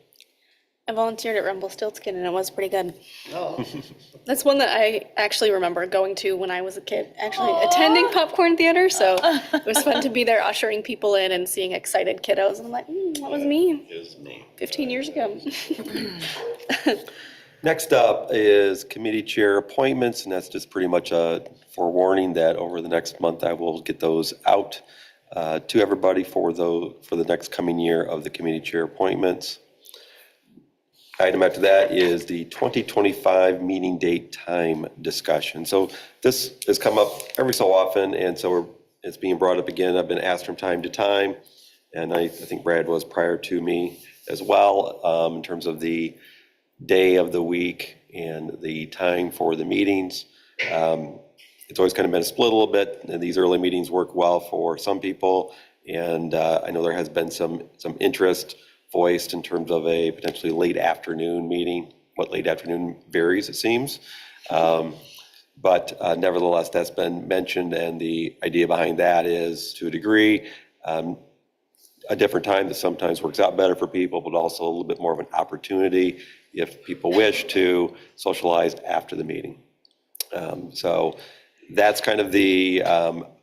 I volunteered at Rumpelstiltskin and it was pretty good. That's one that I actually remember going to when I was a kid, actually attending popcorn theater. So it was fun to be there ushering people in and seeing excited kiddos. And I'm like, that was me Is me. 15 years ago. Next up is committee chair appointments, and that's just pretty much a forewarning that over the next month I will get those out to everybody for the next coming year of the committee chair appointments. Item after that is the 2025 meeting date time discussion. So this has come up every so often, and so it's being brought up again. I've been asked from time to time, and I think Brad was prior to me as well, in terms of the day of the week and the time for the meetings. It's always kind of been split a little bit, and these early meetings work well for some people, and I know there has been some interest voiced in terms of a potentially late afternoon meeting. What late afternoon varies, it seems. But nevertheless, that's been mentioned, and the idea behind that is, to a degree, a different time that sometimes works out better for people, but also a little bit more of an opportunity if people wish to socialize after the meeting. So that's kind of the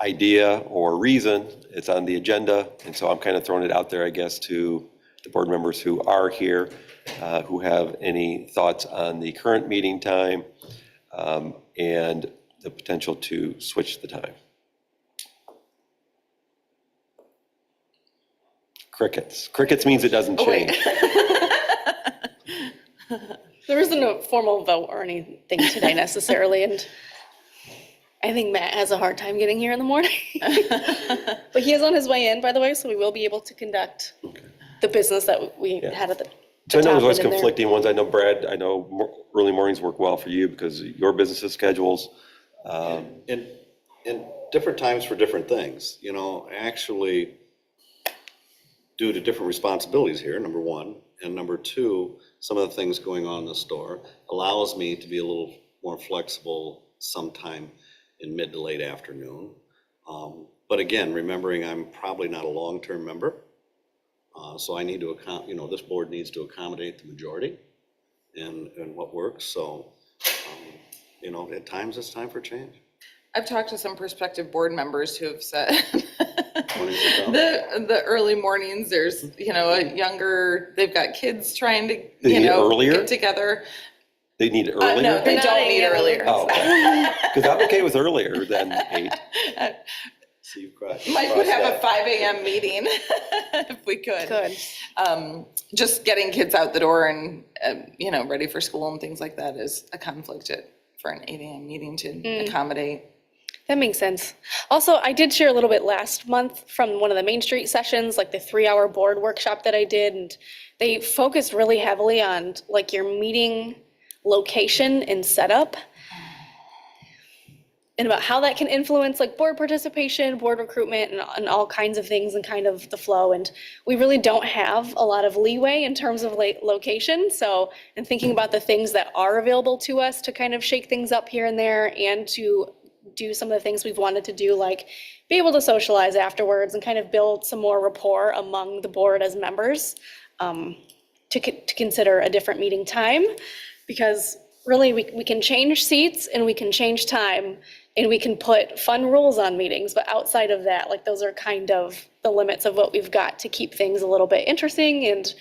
idea or reason it's on the agenda. And so I'm kind of throwing it out there, I guess, to the board members who are here, who have any thoughts on the current meeting time and the potential to switch the time. Crickets. Crickets means it doesn't change. There isn't a formal vote or anything today necessarily, and I think Matt has a hard time getting here in the morning. But he is on his way in, by the way, so we will be able to conduct the business that we had at the So I know there's top always and in there. conflicting ones. I know, Brad, early mornings work well for you because of your business schedules. In different times for different things, actually due to different responsibilities here, number one, and number two, some of the things going on in the store allows me to be a little more flexible sometime in mid to late afternoon. But again, remembering I'm probably not a long-term member, so I need to this board needs to accommodate the majority and what works. So, at times it's time for change. I've talked to some prospective board members who have said Mornings are down. the early mornings, there's, they've got kids trying to, They need it earlier? get together. They need it earlier? No, they Not don't need AM. earlier. Oh, okay. Because I'm okay with earlier than 8. So you crossed. Mike would have a 5 a.m. meeting if we could. Good. Just getting kids out the door and, ready for school and things like that is a conflict for an 8 a.m. meeting to accommodate. That makes sense. Also, I did share a little bit last month from one of the Main Street sessions, like the 3-hour board workshop that I did, and they focused really heavily on like your meeting location and setup, and about how that can influence like board participation, board recruitment, and all kinds of things, and kind of the flow. And we really don't have a lot of leeway in terms of like location. So, in thinking about the things that are available to us to kind of shake things up here and there, and to do some of the things we've wanted to do, like be able to socialize afterwards and kind of build some more rapport among the board as members, to consider a different meeting time, because really we can change seats and we can change time and we can put fun rules on meetings, but outside of that, like those are kind of the limits of what we've got to keep things a little bit interesting, and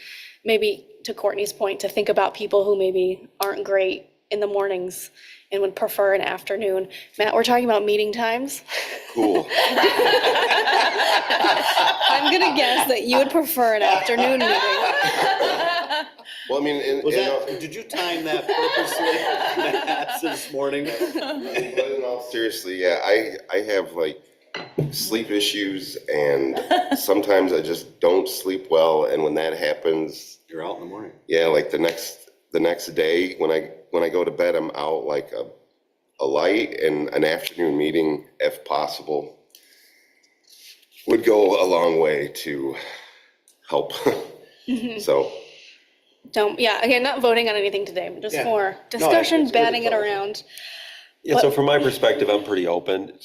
maybe to Courtney's point, to think about people who maybe aren't great in the mornings and would prefer an afternoon. Matt, we're talking about meeting times. Cool. I'm gonna guess that you would prefer an afternoon meeting. Well, I mean, Did you time that purposely, Matt, this morning? but in all seriously, yeah, I have like sleep issues, and sometimes I just don't sleep well, and when that happens, You're out in the morning. yeah, like the next day when I go to bed, I'm out like a light, and an afternoon meeting, if possible, would go a long way to help. So. Again, not voting on anything today, but just Yeah. more No, discussion, it's really batting it thought. around. Yeah, so from my perspective, I'm pretty open.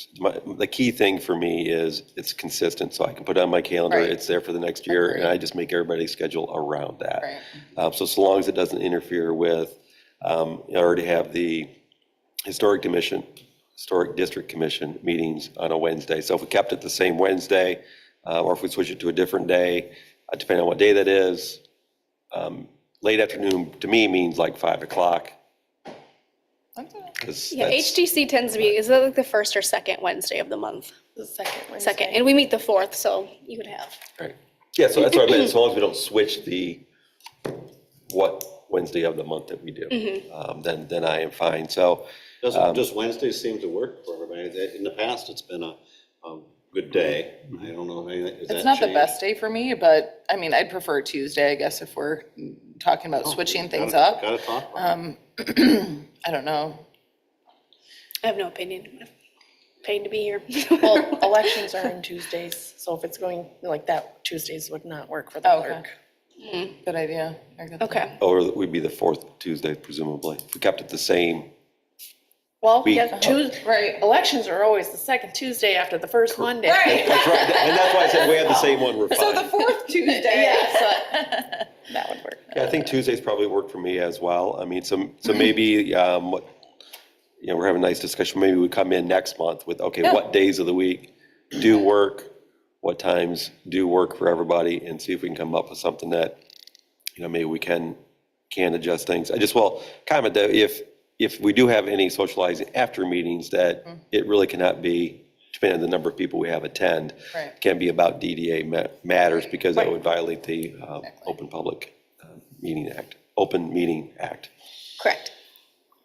The key thing for me is it's consistent, so I can put it on my calendar, Right. it's there for the next year, and Agreed. I just make everybody's schedule around that. Right. So long as it doesn't interfere with, I already have the Historic District Commission meetings on a Wednesday. So if we kept it the same Wednesday, or if we switch it to a different day, depending on what day that is, late afternoon to me means like 5 o'clock. That's all right. 'Cause Yeah, that's- HTC tends to be, is that like the first or second Wednesday of the month? The second Wednesday. Second, and we meet the 4th, so you would have. Right. Yeah, so that's what I meant, as long as we don't switch what Wednesday of the month that we do, then I am fine. So, Does Wednesday seem to work for everybody? In the past, it's been a good day. I don't know, is that It's not the changed? best day for me, but I mean, I'd prefer Tuesday, I guess, if we're talking about switching things Gotta- up. Gotta talk about it. I don't know. I have no opinion. I'm paid to be here. Well, elections are on Tuesdays, so if it's going like that, Tuesdays would not work for the Oh, okay. clerk. Good idea. Very good. Okay, or we'd be the fourth Tuesday presumably, if we kept it the same. Well, We- yeah, Right. elections are always the second Tuesday after the first Monday. Right. That's right, and that's why I said we have the same one, we're So the fine. fourth Tuesday. Yeah, so that would work. Yeah, I think Tuesdays probably work for me as well. I mean, so maybe, we're having a nice discussion, maybe we come in next month with, okay, Yeah. what days of the week do work? What times do work for everybody, and see if we can come up with something that, maybe we can adjust things. I just will comment that if we do have any socializing after meetings, that it really cannot be, depending on the number of people we have attend, Right. can be about DDA matters, because that would violate the Open Meeting Act. correct.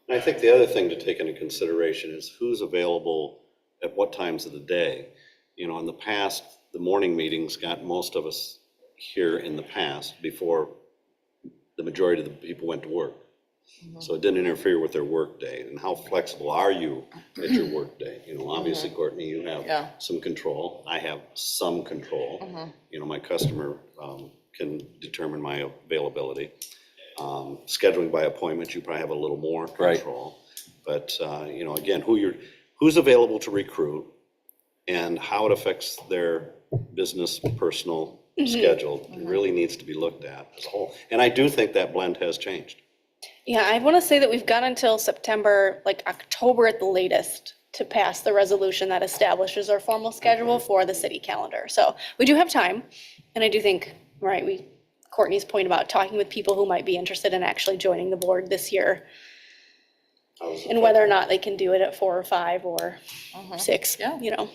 And I think the other thing to take into consideration is who's available at what times of the day. In the past, the morning meetings got most of us here in the past before the majority of the people went to work. So it didn't interfere with their work day. And how flexible are you at your work day? Obviously, Courtney, you Yeah. have some control. I have some control. My customer can determine my availability. Scheduling by appointment, you probably have a little more Right. control. But, again, who's available to recruit and how it affects their business, personal schedule really needs to be looked at as a whole. And I do think that blend has changed. Yeah, I want to say that we've got until September, like October at the latest, to pass the resolution that establishes our formal schedule for the city calendar. So we do have time, and I do think, right, Courtney's point about talking with people who might be interested in actually joining the board this year, and whether or not they can do it at 4 or 5 or 6, Yeah.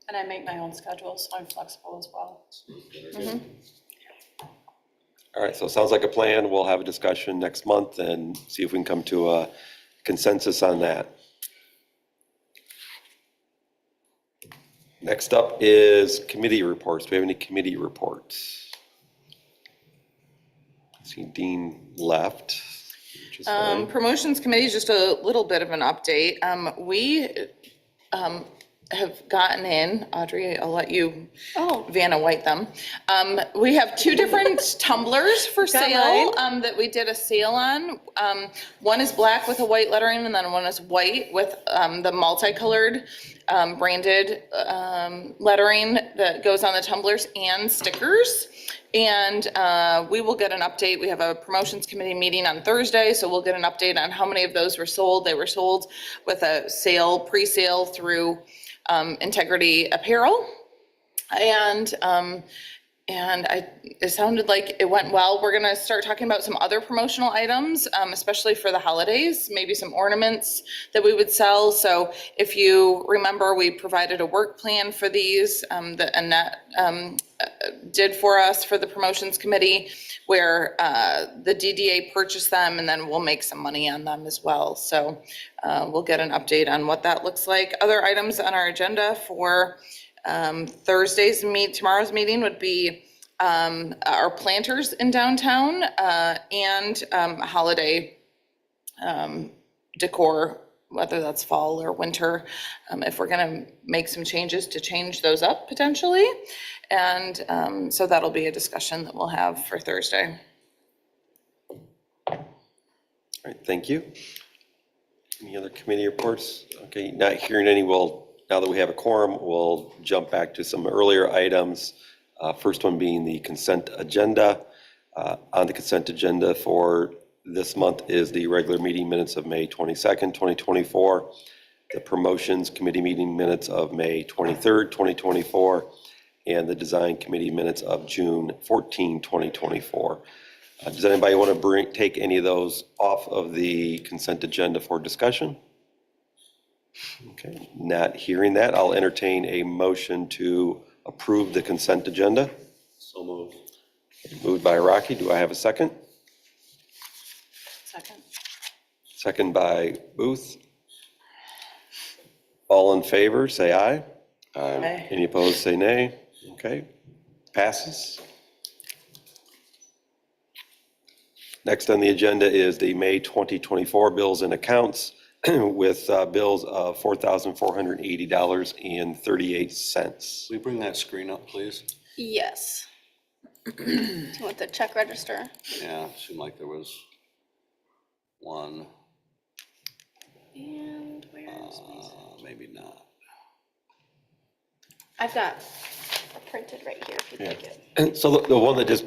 And I make my own schedule, so I'm flexible as well. All right, so it sounds like a plan. We'll have a discussion next month and see if we can come to a consensus on that. Next up is committee reports. Do we have any committee reports? I see Dean left, which is fine. Promotions committee, just a little bit of an update. We have gotten in, Audrey, I'll let you Vanna White them. We have two different tumblers for sale that we did a sale on. One is black with a white lettering, and then one is white with the multicolored branded lettering that goes on the tumblers and stickers. And we will get an update. We have a promotions committee meeting on Thursday, so we'll get an update on how many of those were sold. They were sold with a sale, pre-sale through Integrity Apparel. And it sounded like it went well. We're gonna start talking about some other promotional items, especially for the holidays, maybe some ornaments that we would sell. So if you remember, we provided a work plan for these that Annette did for us for the promotions committee, where the DDA purchased them, and then we'll make some money on them as well. So we'll get an update on what that looks like. Other items on our agenda for tomorrow's meeting would be our planters in downtown and holiday decor, whether that's fall or winter, if we're gonna make some changes to change those up potentially. And so that'll be a discussion that we'll have for Thursday. All right, thank you. Any other committee reports? Okay, not hearing any, now that we have a quorum, we'll jump back to some earlier items. First one being the consent agenda. On the consent agenda for this month is the regular meeting minutes of May 22nd, 2024, the promotions committee meeting minutes of May 23rd, 2024, and the design committee minutes of June 14, 2024. Does anybody want to take any of those off of the consent agenda for discussion? Okay, not hearing that, I'll entertain a motion to approve the consent agenda. So moved. Moved by Rocky. Do I have a second? Second. Second by Booth. All in favor, say aye. Aye. Any opposed, say nay. Okay, passes. Next on the agenda is the May 2024 bills and accounts with bills of $4,480.38. Will you bring that screen up, please? Yes. Do you want the check register? Yeah, it seemed like there was one, And where's my? maybe not. I've got printed right here if you'd like it. And so the one that just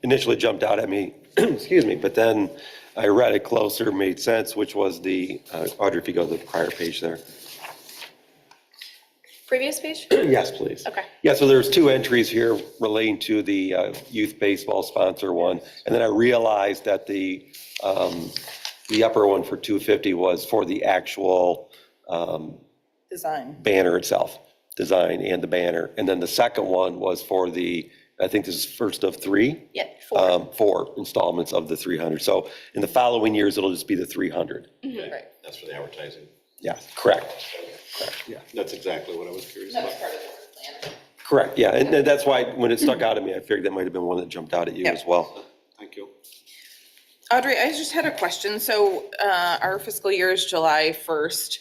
initially jumped out at me, excuse me, but then I read it closer, made sense, which was the, Audrey, if you go to the prior page there. Previous page? Yes, please. Okay. Yeah, so there's two entries here relating to the youth baseball sponsor one. And then I realized that the upper one for 250 was for the actual Design. banner itself, design and the banner. And then the second one was for the, I think this is first of three. Yeah, 4. 4 installments of the 300. So in the following years, it'll just be the 300. Right. That's for the advertising. Yeah, correct. Correct, yeah. That's exactly what I was curious That about. was part of the work plan. Correct, yeah. And that's why when it stuck out at me, I figured that might have been one that jumped out at you Yep. as well. Thank you. Audrey, I just had a question. So our fiscal year is July 1st,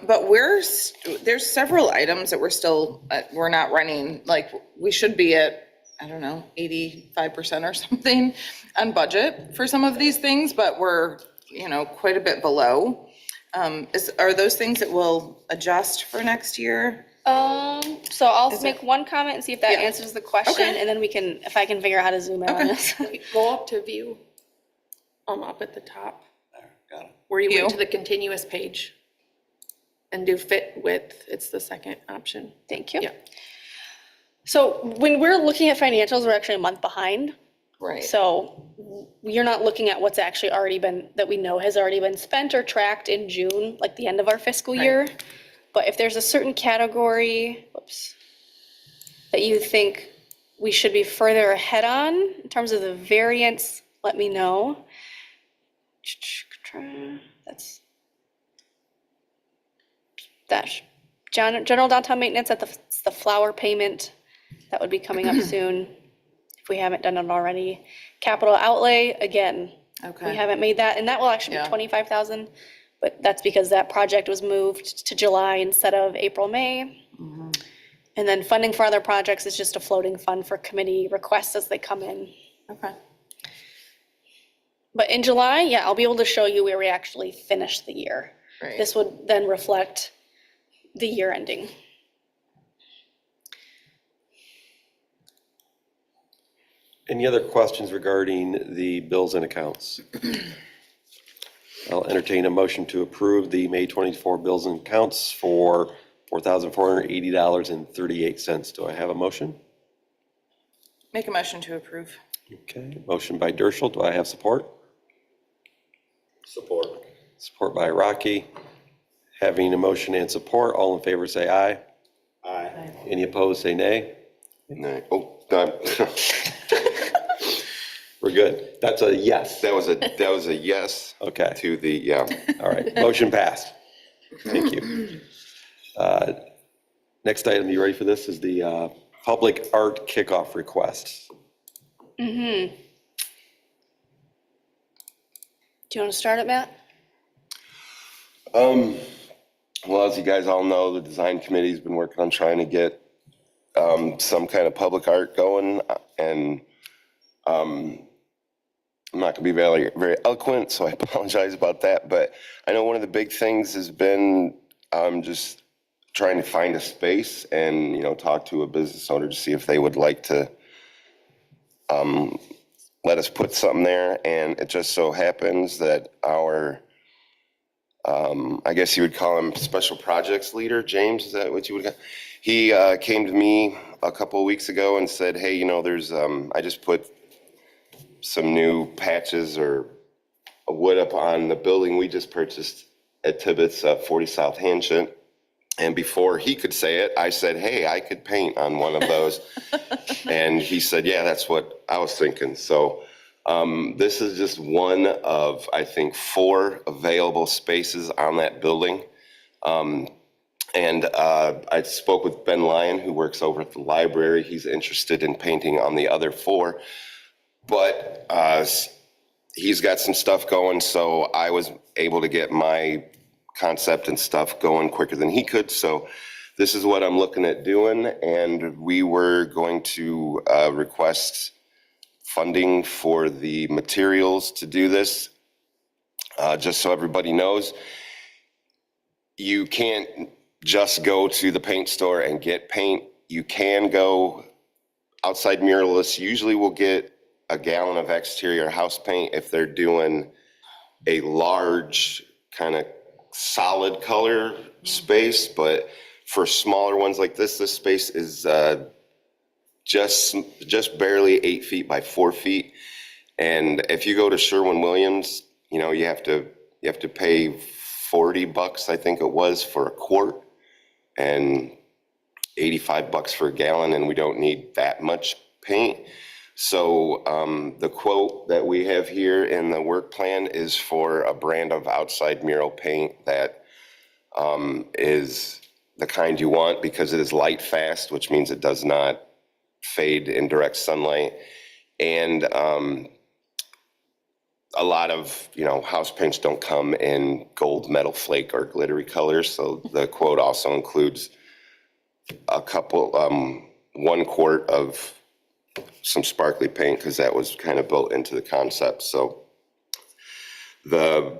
but there's several items that we're not running, like we should be at, I don't know, 85% or something on budget for some of these things, but we're, quite a bit below. Are those things that will adjust for next year? So I'll make one comment and see if that Yeah. answers the question, Okay. and then if I can figure out how to zoom in on Okay. this. Go up to view, up at the top, There, got it. where you View. went to the continuous page and do fit width, it's the second option. Thank you. Yeah. So when we're looking at financials, we're actually a month behind. Right. So you're not looking at what's actually already been, that we know has already been spent or tracked in June, like the end of our fiscal year. But if there's a certain category, that you think we should be further ahead on in terms of the variance, let me know. That's general downtown maintenance at the flower payment. That would be coming up soon if we haven't done it already. Capital outlay, again, Okay. we haven't made that, and that will actually be Yeah. 25,000, but that's because that project was moved to July instead of April, May. And then funding for other projects is just a floating fund for committee requests as they come in. Okay. But in July, yeah, I'll be able to show you where we actually finished the year. Great. This would then reflect the year ending. Any other questions regarding the bills and accounts? I'll entertain a motion to approve the May 24 bills and accounts for $4,480.38. Do I have a motion? Make a motion to approve. Okay, motion by Derschel. Do I have support? Support. Support by Rocky. Having a motion and support, all in favor say aye. Aye. Any opposed, say nay. No. Oh, done. We're good. That's a yes. That was a yes Okay, to the, yeah. all right. Motion passed. Thank you. Next item, you ready for this, is the public art kickoff request. Do you want to start it, Matt? Well, as you guys all know, the design committee's been working on trying to get some kind of public art going, and I'm not gonna be very, very eloquent, so I apologize about that, but I know one of the big things has been just trying to find a space and, you know, talk to a business owner to see if they would like to let us put something there. And it just so happens that our I guess you would call him special projects leader, James, is that what you would call? He came to me a couple of weeks ago and said, hey, you know, there's, I just put some new patches or wood up on the building we just purchased at Tibbetts, 40 South Hanchett. And before he could say it, I said, hey, I could paint on one of those. And he said, yeah, that's what I was thinking. So this is just one of, I think, 4 available spaces on that building. I spoke with Ben Lyon, who works over at the library. He's interested in painting on the other 4. But he's got some stuff going, so I was able to get my concept and stuff going quicker than he could. So this is what I'm looking at doing, and we were going to request funding for the materials to do this. Just so everybody knows, you can't just go to the paint store and get paint. You can go outside muralists. Usually will get a gallon of exterior house paint if they're doing a large kind of solid color space, but for smaller ones like this space is just barely 8 feet by 4 feet. And if you go to Sherwin-Williams, you know, you have to pay $40, I think it was, for a quart, and $85 for a gallon, and we don't need that much paint. So the quote that we have here in the work plan is for a brand of outside mural paint that is the kind you want because it is light fast, which means it does not fade in direct sunlight. And a lot of, you know, house paints don't come in gold, metal flake, or glittery colors. So the quote also includes a couple, 1 quart of some sparkly paint, because that was kind of built into the concept. So the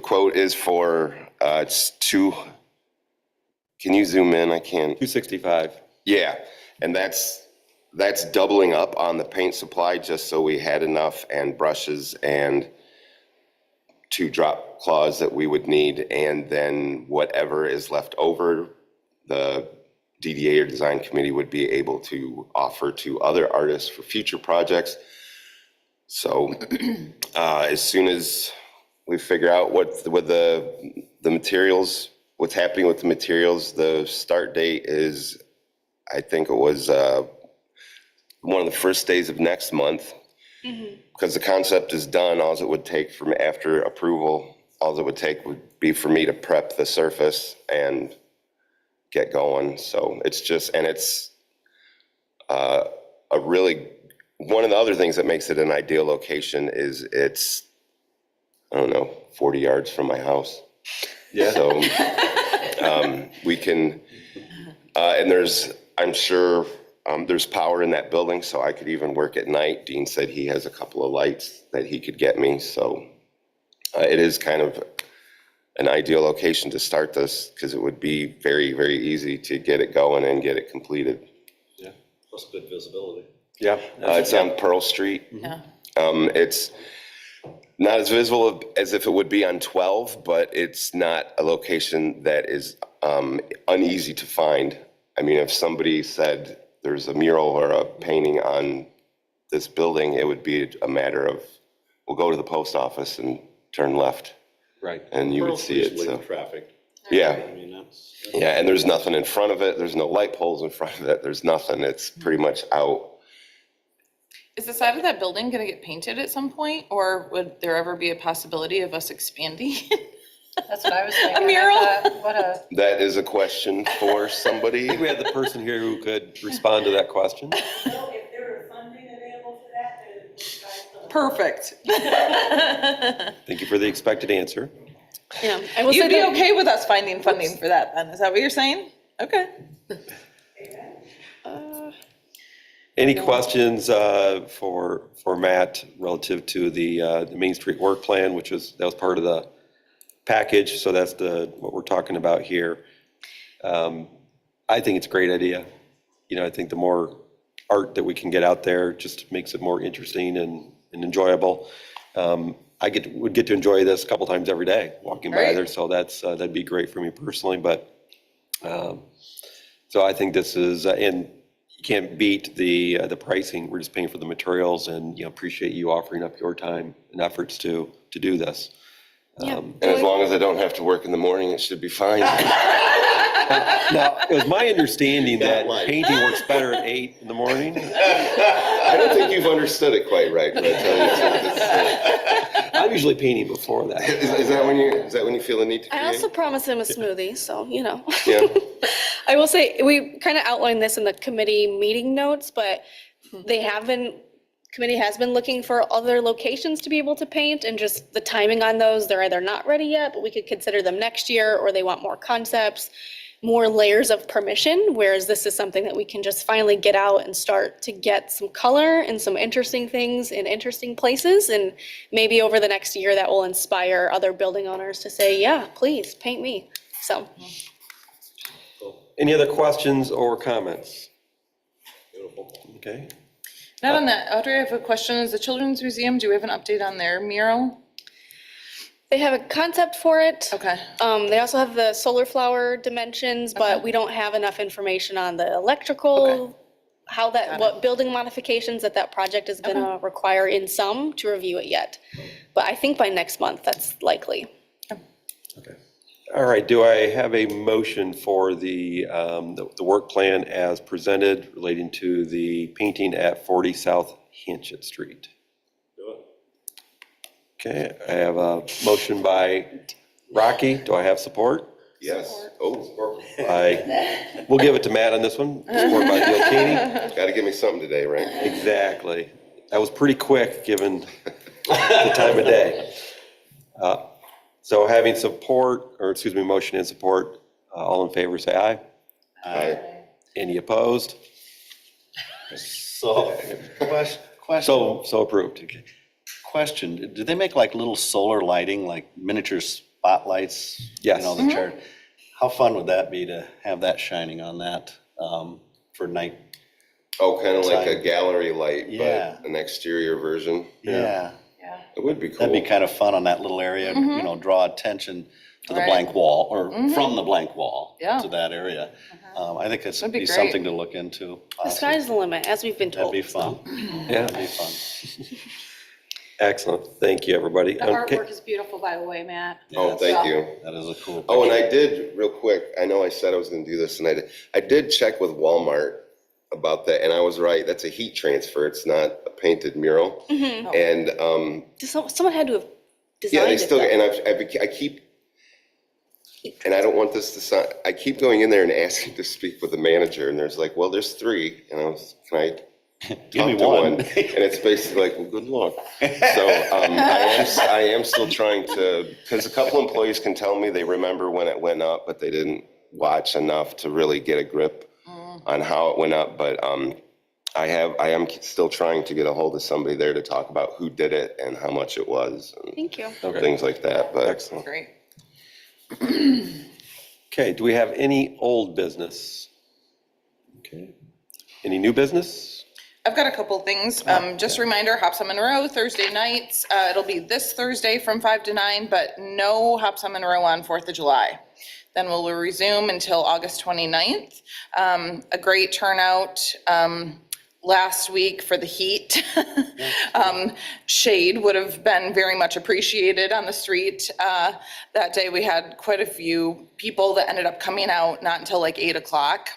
quote is for it's 2. Can you zoom in? I can't. 265. Yeah, and that's doubling up on the paint supply, just so we had enough, and brushes and 2 drop cloths that we would need, and then whatever is left over, the DDA or design committee would be able to offer to other artists for future projects. So as soon as we figure out what the the materials, what's happening with the materials, the start date is, I think it was one of the first days of next month. Because the concept is done, all it would take from after approval, all it would take would be for me to prep the surface and get going. So it's just, and it's a really, one of the other things that makes it an ideal location is it's, I don't know, 40 yards from my house. Yeah. So we can, and there's, I'm sure there's power in that building, so I could even work at night. Dean said he has a couple of lights that he could get me, so it is kind of an ideal location to start this because it would be very, very easy to get it going and get it completed. Yeah, plus good visibility. Yeah. It's on Pearl Street. Yeah. It's not as visible as if it would be on 12, but it's not a location that is uneasy to find. I mean, if somebody said there's a mural or a painting on this building, it would be a matter of, we'll go to the post office and turn left, Right. and you would see it. So, Traffic. yeah, I mean, that's. yeah, and there's nothing in front of it. There's no light poles in front of it. There's nothing. It's pretty much out. Is the side of that building gonna get painted at some point, or would there ever be a possibility of us expanding? That's what I was thinking. mural? I thought, what a, That is a question for somebody. I think we have the person here who could respond to that question. If there are funding available for that, then it's Perfect. Thank you for the expected answer. Yeah, I will say You'd be that, okay with us finding funding for that then? Is that what you're saying? Okay. Any questions for Matt relative to the Main Street work plan, that was part of the package, so that's what we're talking about here. I think it's a great idea. You know, I think the more art that we can get out there just makes it more interesting and enjoyable. I would get to enjoy this a couple times every day walking by Right. there, so that'd be great for me personally. But so I think this is, and you can't beat the pricing. We're just paying for the materials, and appreciate you offering up your time and efforts to do this. And as long as I don't have to work in the morning, it should be fine. Now, it was my understanding that life. painting works better at 8 in the morning. I don't think you've understood it quite right, but I tell you the truth. I'm usually painting before that. Is that when you feel the need to create? I also promised him a smoothie, so, Yeah. I will say, we kind of outlined this in the committee meeting notes, but committee has been looking for other locations to be able to paint, and just the timing on those, they're either not ready yet, but we could consider them next year, or they want more concepts, more layers of permission, whereas this is something that we can just finally get out and start to get some color and some interesting things in interesting places, and maybe over the next year that will inspire other building owners to say, yeah, please paint me. So. Any other questions or comments? Okay. Not on that, Audrey, I have a question. Is the Children's Museum, do we have an update on their mural? They have a concept for it. Okay. They also have the solar flower dimensions, but we don't have enough information on the electrical, what building modifications that project is gonna require in some to review it yet. But I think by next month, that's likely. Okay. All right, do I have a motion for the work plan as presented relating to the painting at 40 South Hanchett Street? Okay, I have a motion by Rocky. Do I have support? Yes. Oh, We'll give it to Matt on this one. Support by Bill Keeney. got to give me something today, right? Exactly. That was pretty quick, given the time of day. So having motion and support, all in favor, say aye. Aye. Any opposed? So, question, So approved. Okay. question, do they make like little solar lighting, like miniature spotlights? Yes. You know, the chart. How fun would that be to have that shining on that for night? Oh, kind of like a Sign. gallery light, Yeah. but an exterior version. Yeah, It would be cool. that'd be kind of fun on that little area, you know, draw attention to the Right. blank wall, or from the blank wall Yeah. to that area. I think it's That'd be be great. something to look into. The sky's the limit, as we've been That'd told. be fun. Yeah. That'd be fun. Excellent. Thank you, everybody. The Okay. artwork is beautiful, by the way, Matt. Oh, thank you. That is a cool. Oh, and picture. I did, real quick, I know I said I was gonna do this, and I did check with Walmart about that, and I was right, that's a heat transfer, it's not a painted mural. And, Someone had to have yeah, designed they it still, though. and I keep, and I don't want this to sound, I keep going in there and asking to speak with the manager, and there's like, well, there's 3, and I was, can I Give me talk to one. And it's basically like, well, good luck. So I am still trying to, because a couple employees can tell me they remember when it went up, but they didn't watch enough to really get a grip on how it went up. But I am still trying to get a hold of somebody there to talk about who did it and how much it was and Thank you. Okay. things like that. But Excellent. Great. Okay, do we have any old business? Okay. Any new business? I've got a couple things. Just a reminder, Hops on Monroe, Thursday nights. It'll be this Thursday from 5 to 9, but no Hops on Monroe on 4th of July. Then we'll resume until August 29th. A great turnout last week for the heat. Shade would have been very much appreciated on the street. That day we had quite a few people that ended up coming out not until like 8 o'clock.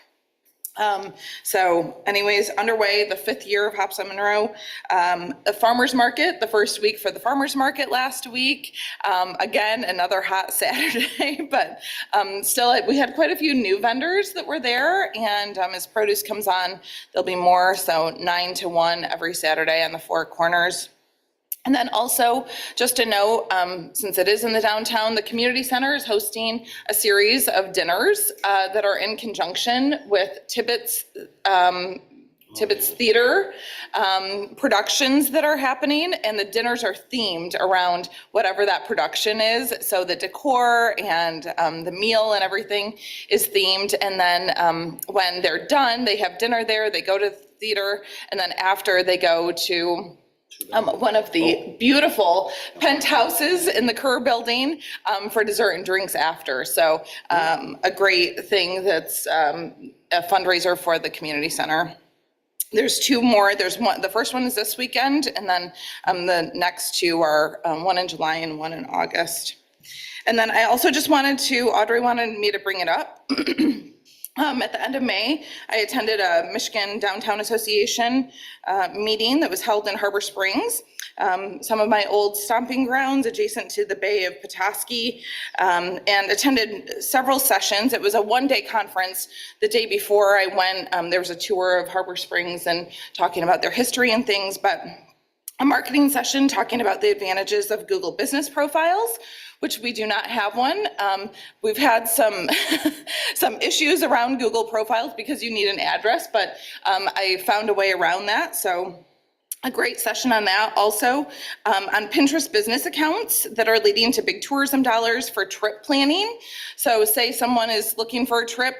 So anyways, underway, the 5th year of Hops on Monroe. The farmer's market, the first week for the farmer's market last week. Again, another hot Saturday, but still, we had quite a few new vendors that were there. And as produce comes on, there'll be more. So 9 to 1 every Saturday on the 4 corners. And then also, just to note, since it is in the downtown, the community center is hosting a series of dinners that are in conjunction with Tibbetts Theater productions that are happening, and the dinners are themed around whatever that production is. So the decor and the meal and everything is themed. And then when they're done, they have dinner there, they go to the theater, and then after they go to one of the beautiful penthouses in the Kerr building for dessert and drinks after. So a great thing that's a fundraiser for the community center. There's 2 more. There's one, the first one is this weekend, and then the next 2 are one in July and one in August. And then I also just wanted to, Audrey wanted me to bring it up. At the end of May, I attended a Michigan Downtown Association meeting that was held in Harbor Springs, some of my old stomping grounds adjacent to the Bay of Petoskey, and attended several sessions. It was a 1-day conference. The day before I went, there was a tour of Harbor Springs and talking about their history and things, but a marketing session talking about the advantages of Google Business Profiles, which we do not have one. We've had some some issues around Google Profiles because you need an address, but I found a way around that. So a great session on that. Also on Pinterest business accounts that are leading to big tourism dollars for trip planning. So say someone is looking for a trip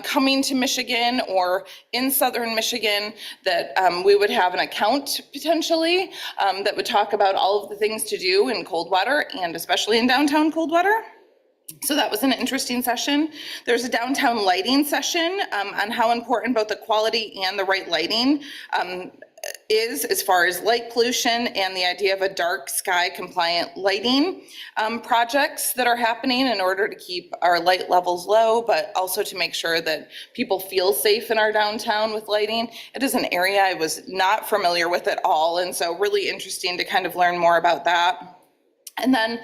coming to Michigan or in southern Michigan, that we would have an account potentially that would talk about all of the things to do in Coldwater and especially in downtown Coldwater. So that was an interesting session. There's a downtown lighting session on how important both the quality and the right lighting is as far as light pollution and the idea of a dark sky compliant lighting projects that are happening in order to keep our light levels low, but also to make sure that people feel safe in our downtown with lighting. It is an area I was not familiar with at all, and so really interesting to kind of learn more about that. And then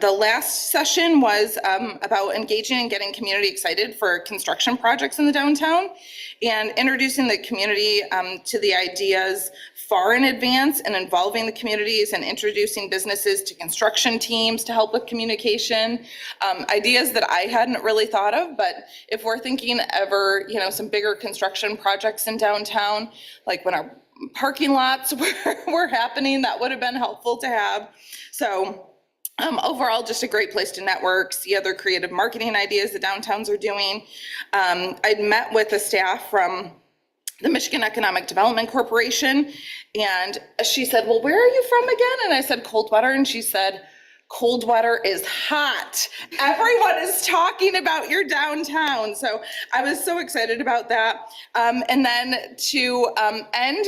the last session was about engaging and getting community excited for construction projects in the downtown and introducing the community to the ideas far in advance and involving the communities and introducing businesses to construction teams to help with communication. Ideas that I hadn't really thought of, but if we're thinking ever, some bigger construction projects in downtown, like when our parking lots were happening, that would have been helpful to have. So overall, just a great place to network, see other creative marketing ideas the downtowns are doing. I'd met with the staff from the Michigan Economic Development Corporation, and she said, well, where are you from again? And I said, Coldwater, and she said, Coldwater is hot. Everyone is talking about your downtown. So I was so excited about that. And then to end,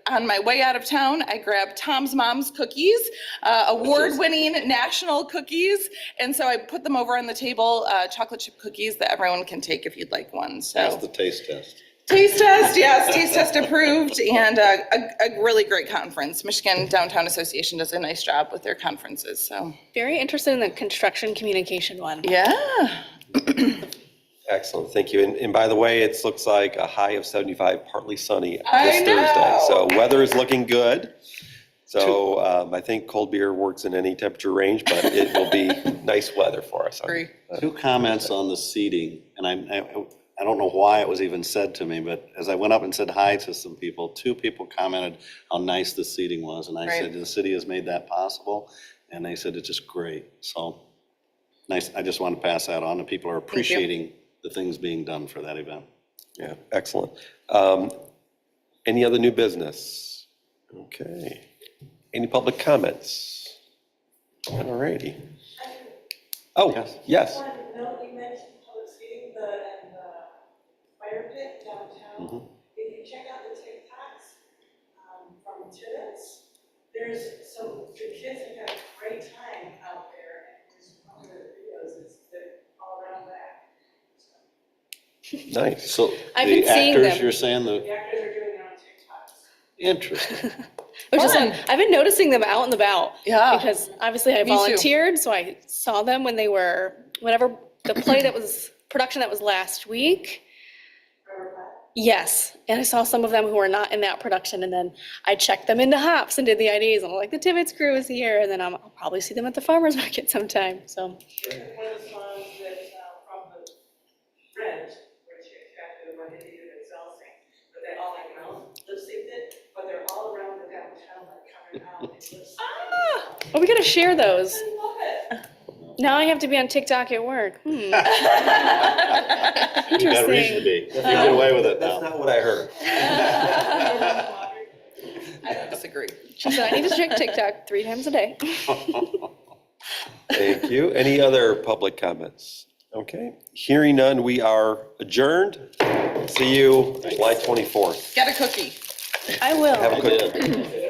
on my way out of town, I grabbed Tom's Mom's cookies, award-winning national cookies. And so I put them over on the table, chocolate chip cookies that everyone can take if you'd like one. That's So the taste test. taste test, yes, taste test approved, and a really great conference. Michigan Downtown Association does a nice job with their conferences, so. Very interested in the construction communication one. Yeah. Excellent, thank you. And by the way, it looks like a high of 75, partly sunny I this Thursday. know. So weather is looking good. So I think cold beer works in any temperature range, but it will be nice weather for us. Agree. 2 comments on the seating, and I don't know why it was even said to me, but as I went up and said hi to some people, 2 people commented how nice the seating was, and I Right. said, the city has made that possible, and they said it's just great, so, nice, I just want to pass that on, and people are appreciating the things being done for that event. Yeah, excellent. Any other new business? Okay. Any public comments? All righty. Oh, yes. One note, you mentioned public seating, and the fire pit downtown. If you check out the TikToks from students, the kids have had a great time out there, and just one of the videos is they're all around back. Nice. So, I've the been seeing actors, them. you're saying, The actors are doing their own TikToks. interesting. Which is Fun. fun. I've been noticing them out and about. Yeah. Because obviously I Me too. volunteered, so I saw them when they were, whatever, the play that was, production that was last week. Yes, and I saw some of them who were not in that production, and then I checked them into Hops and did the IDs, and I'm like, the Tibbetts crew is here, and then I'll probably see them at the farmer's market sometime, so. One of the songs that from the Rent, which is actually the one that they did exhausting, but they all lip synced it, but they're all around the downtown, like coming out and lip syncing. Oh, we gotta share those. I love it. Now I have to be on TikTok at work. You got reason to Interesting. be, you get away with it That's now. not what I heard. I don't disagree. She said, I need to check TikTok 3 times a day. Thank you. Any other public comments? Okay, hearing none, we are adjourned. See you July 24th. Get a cookie. I will. Have a I good did.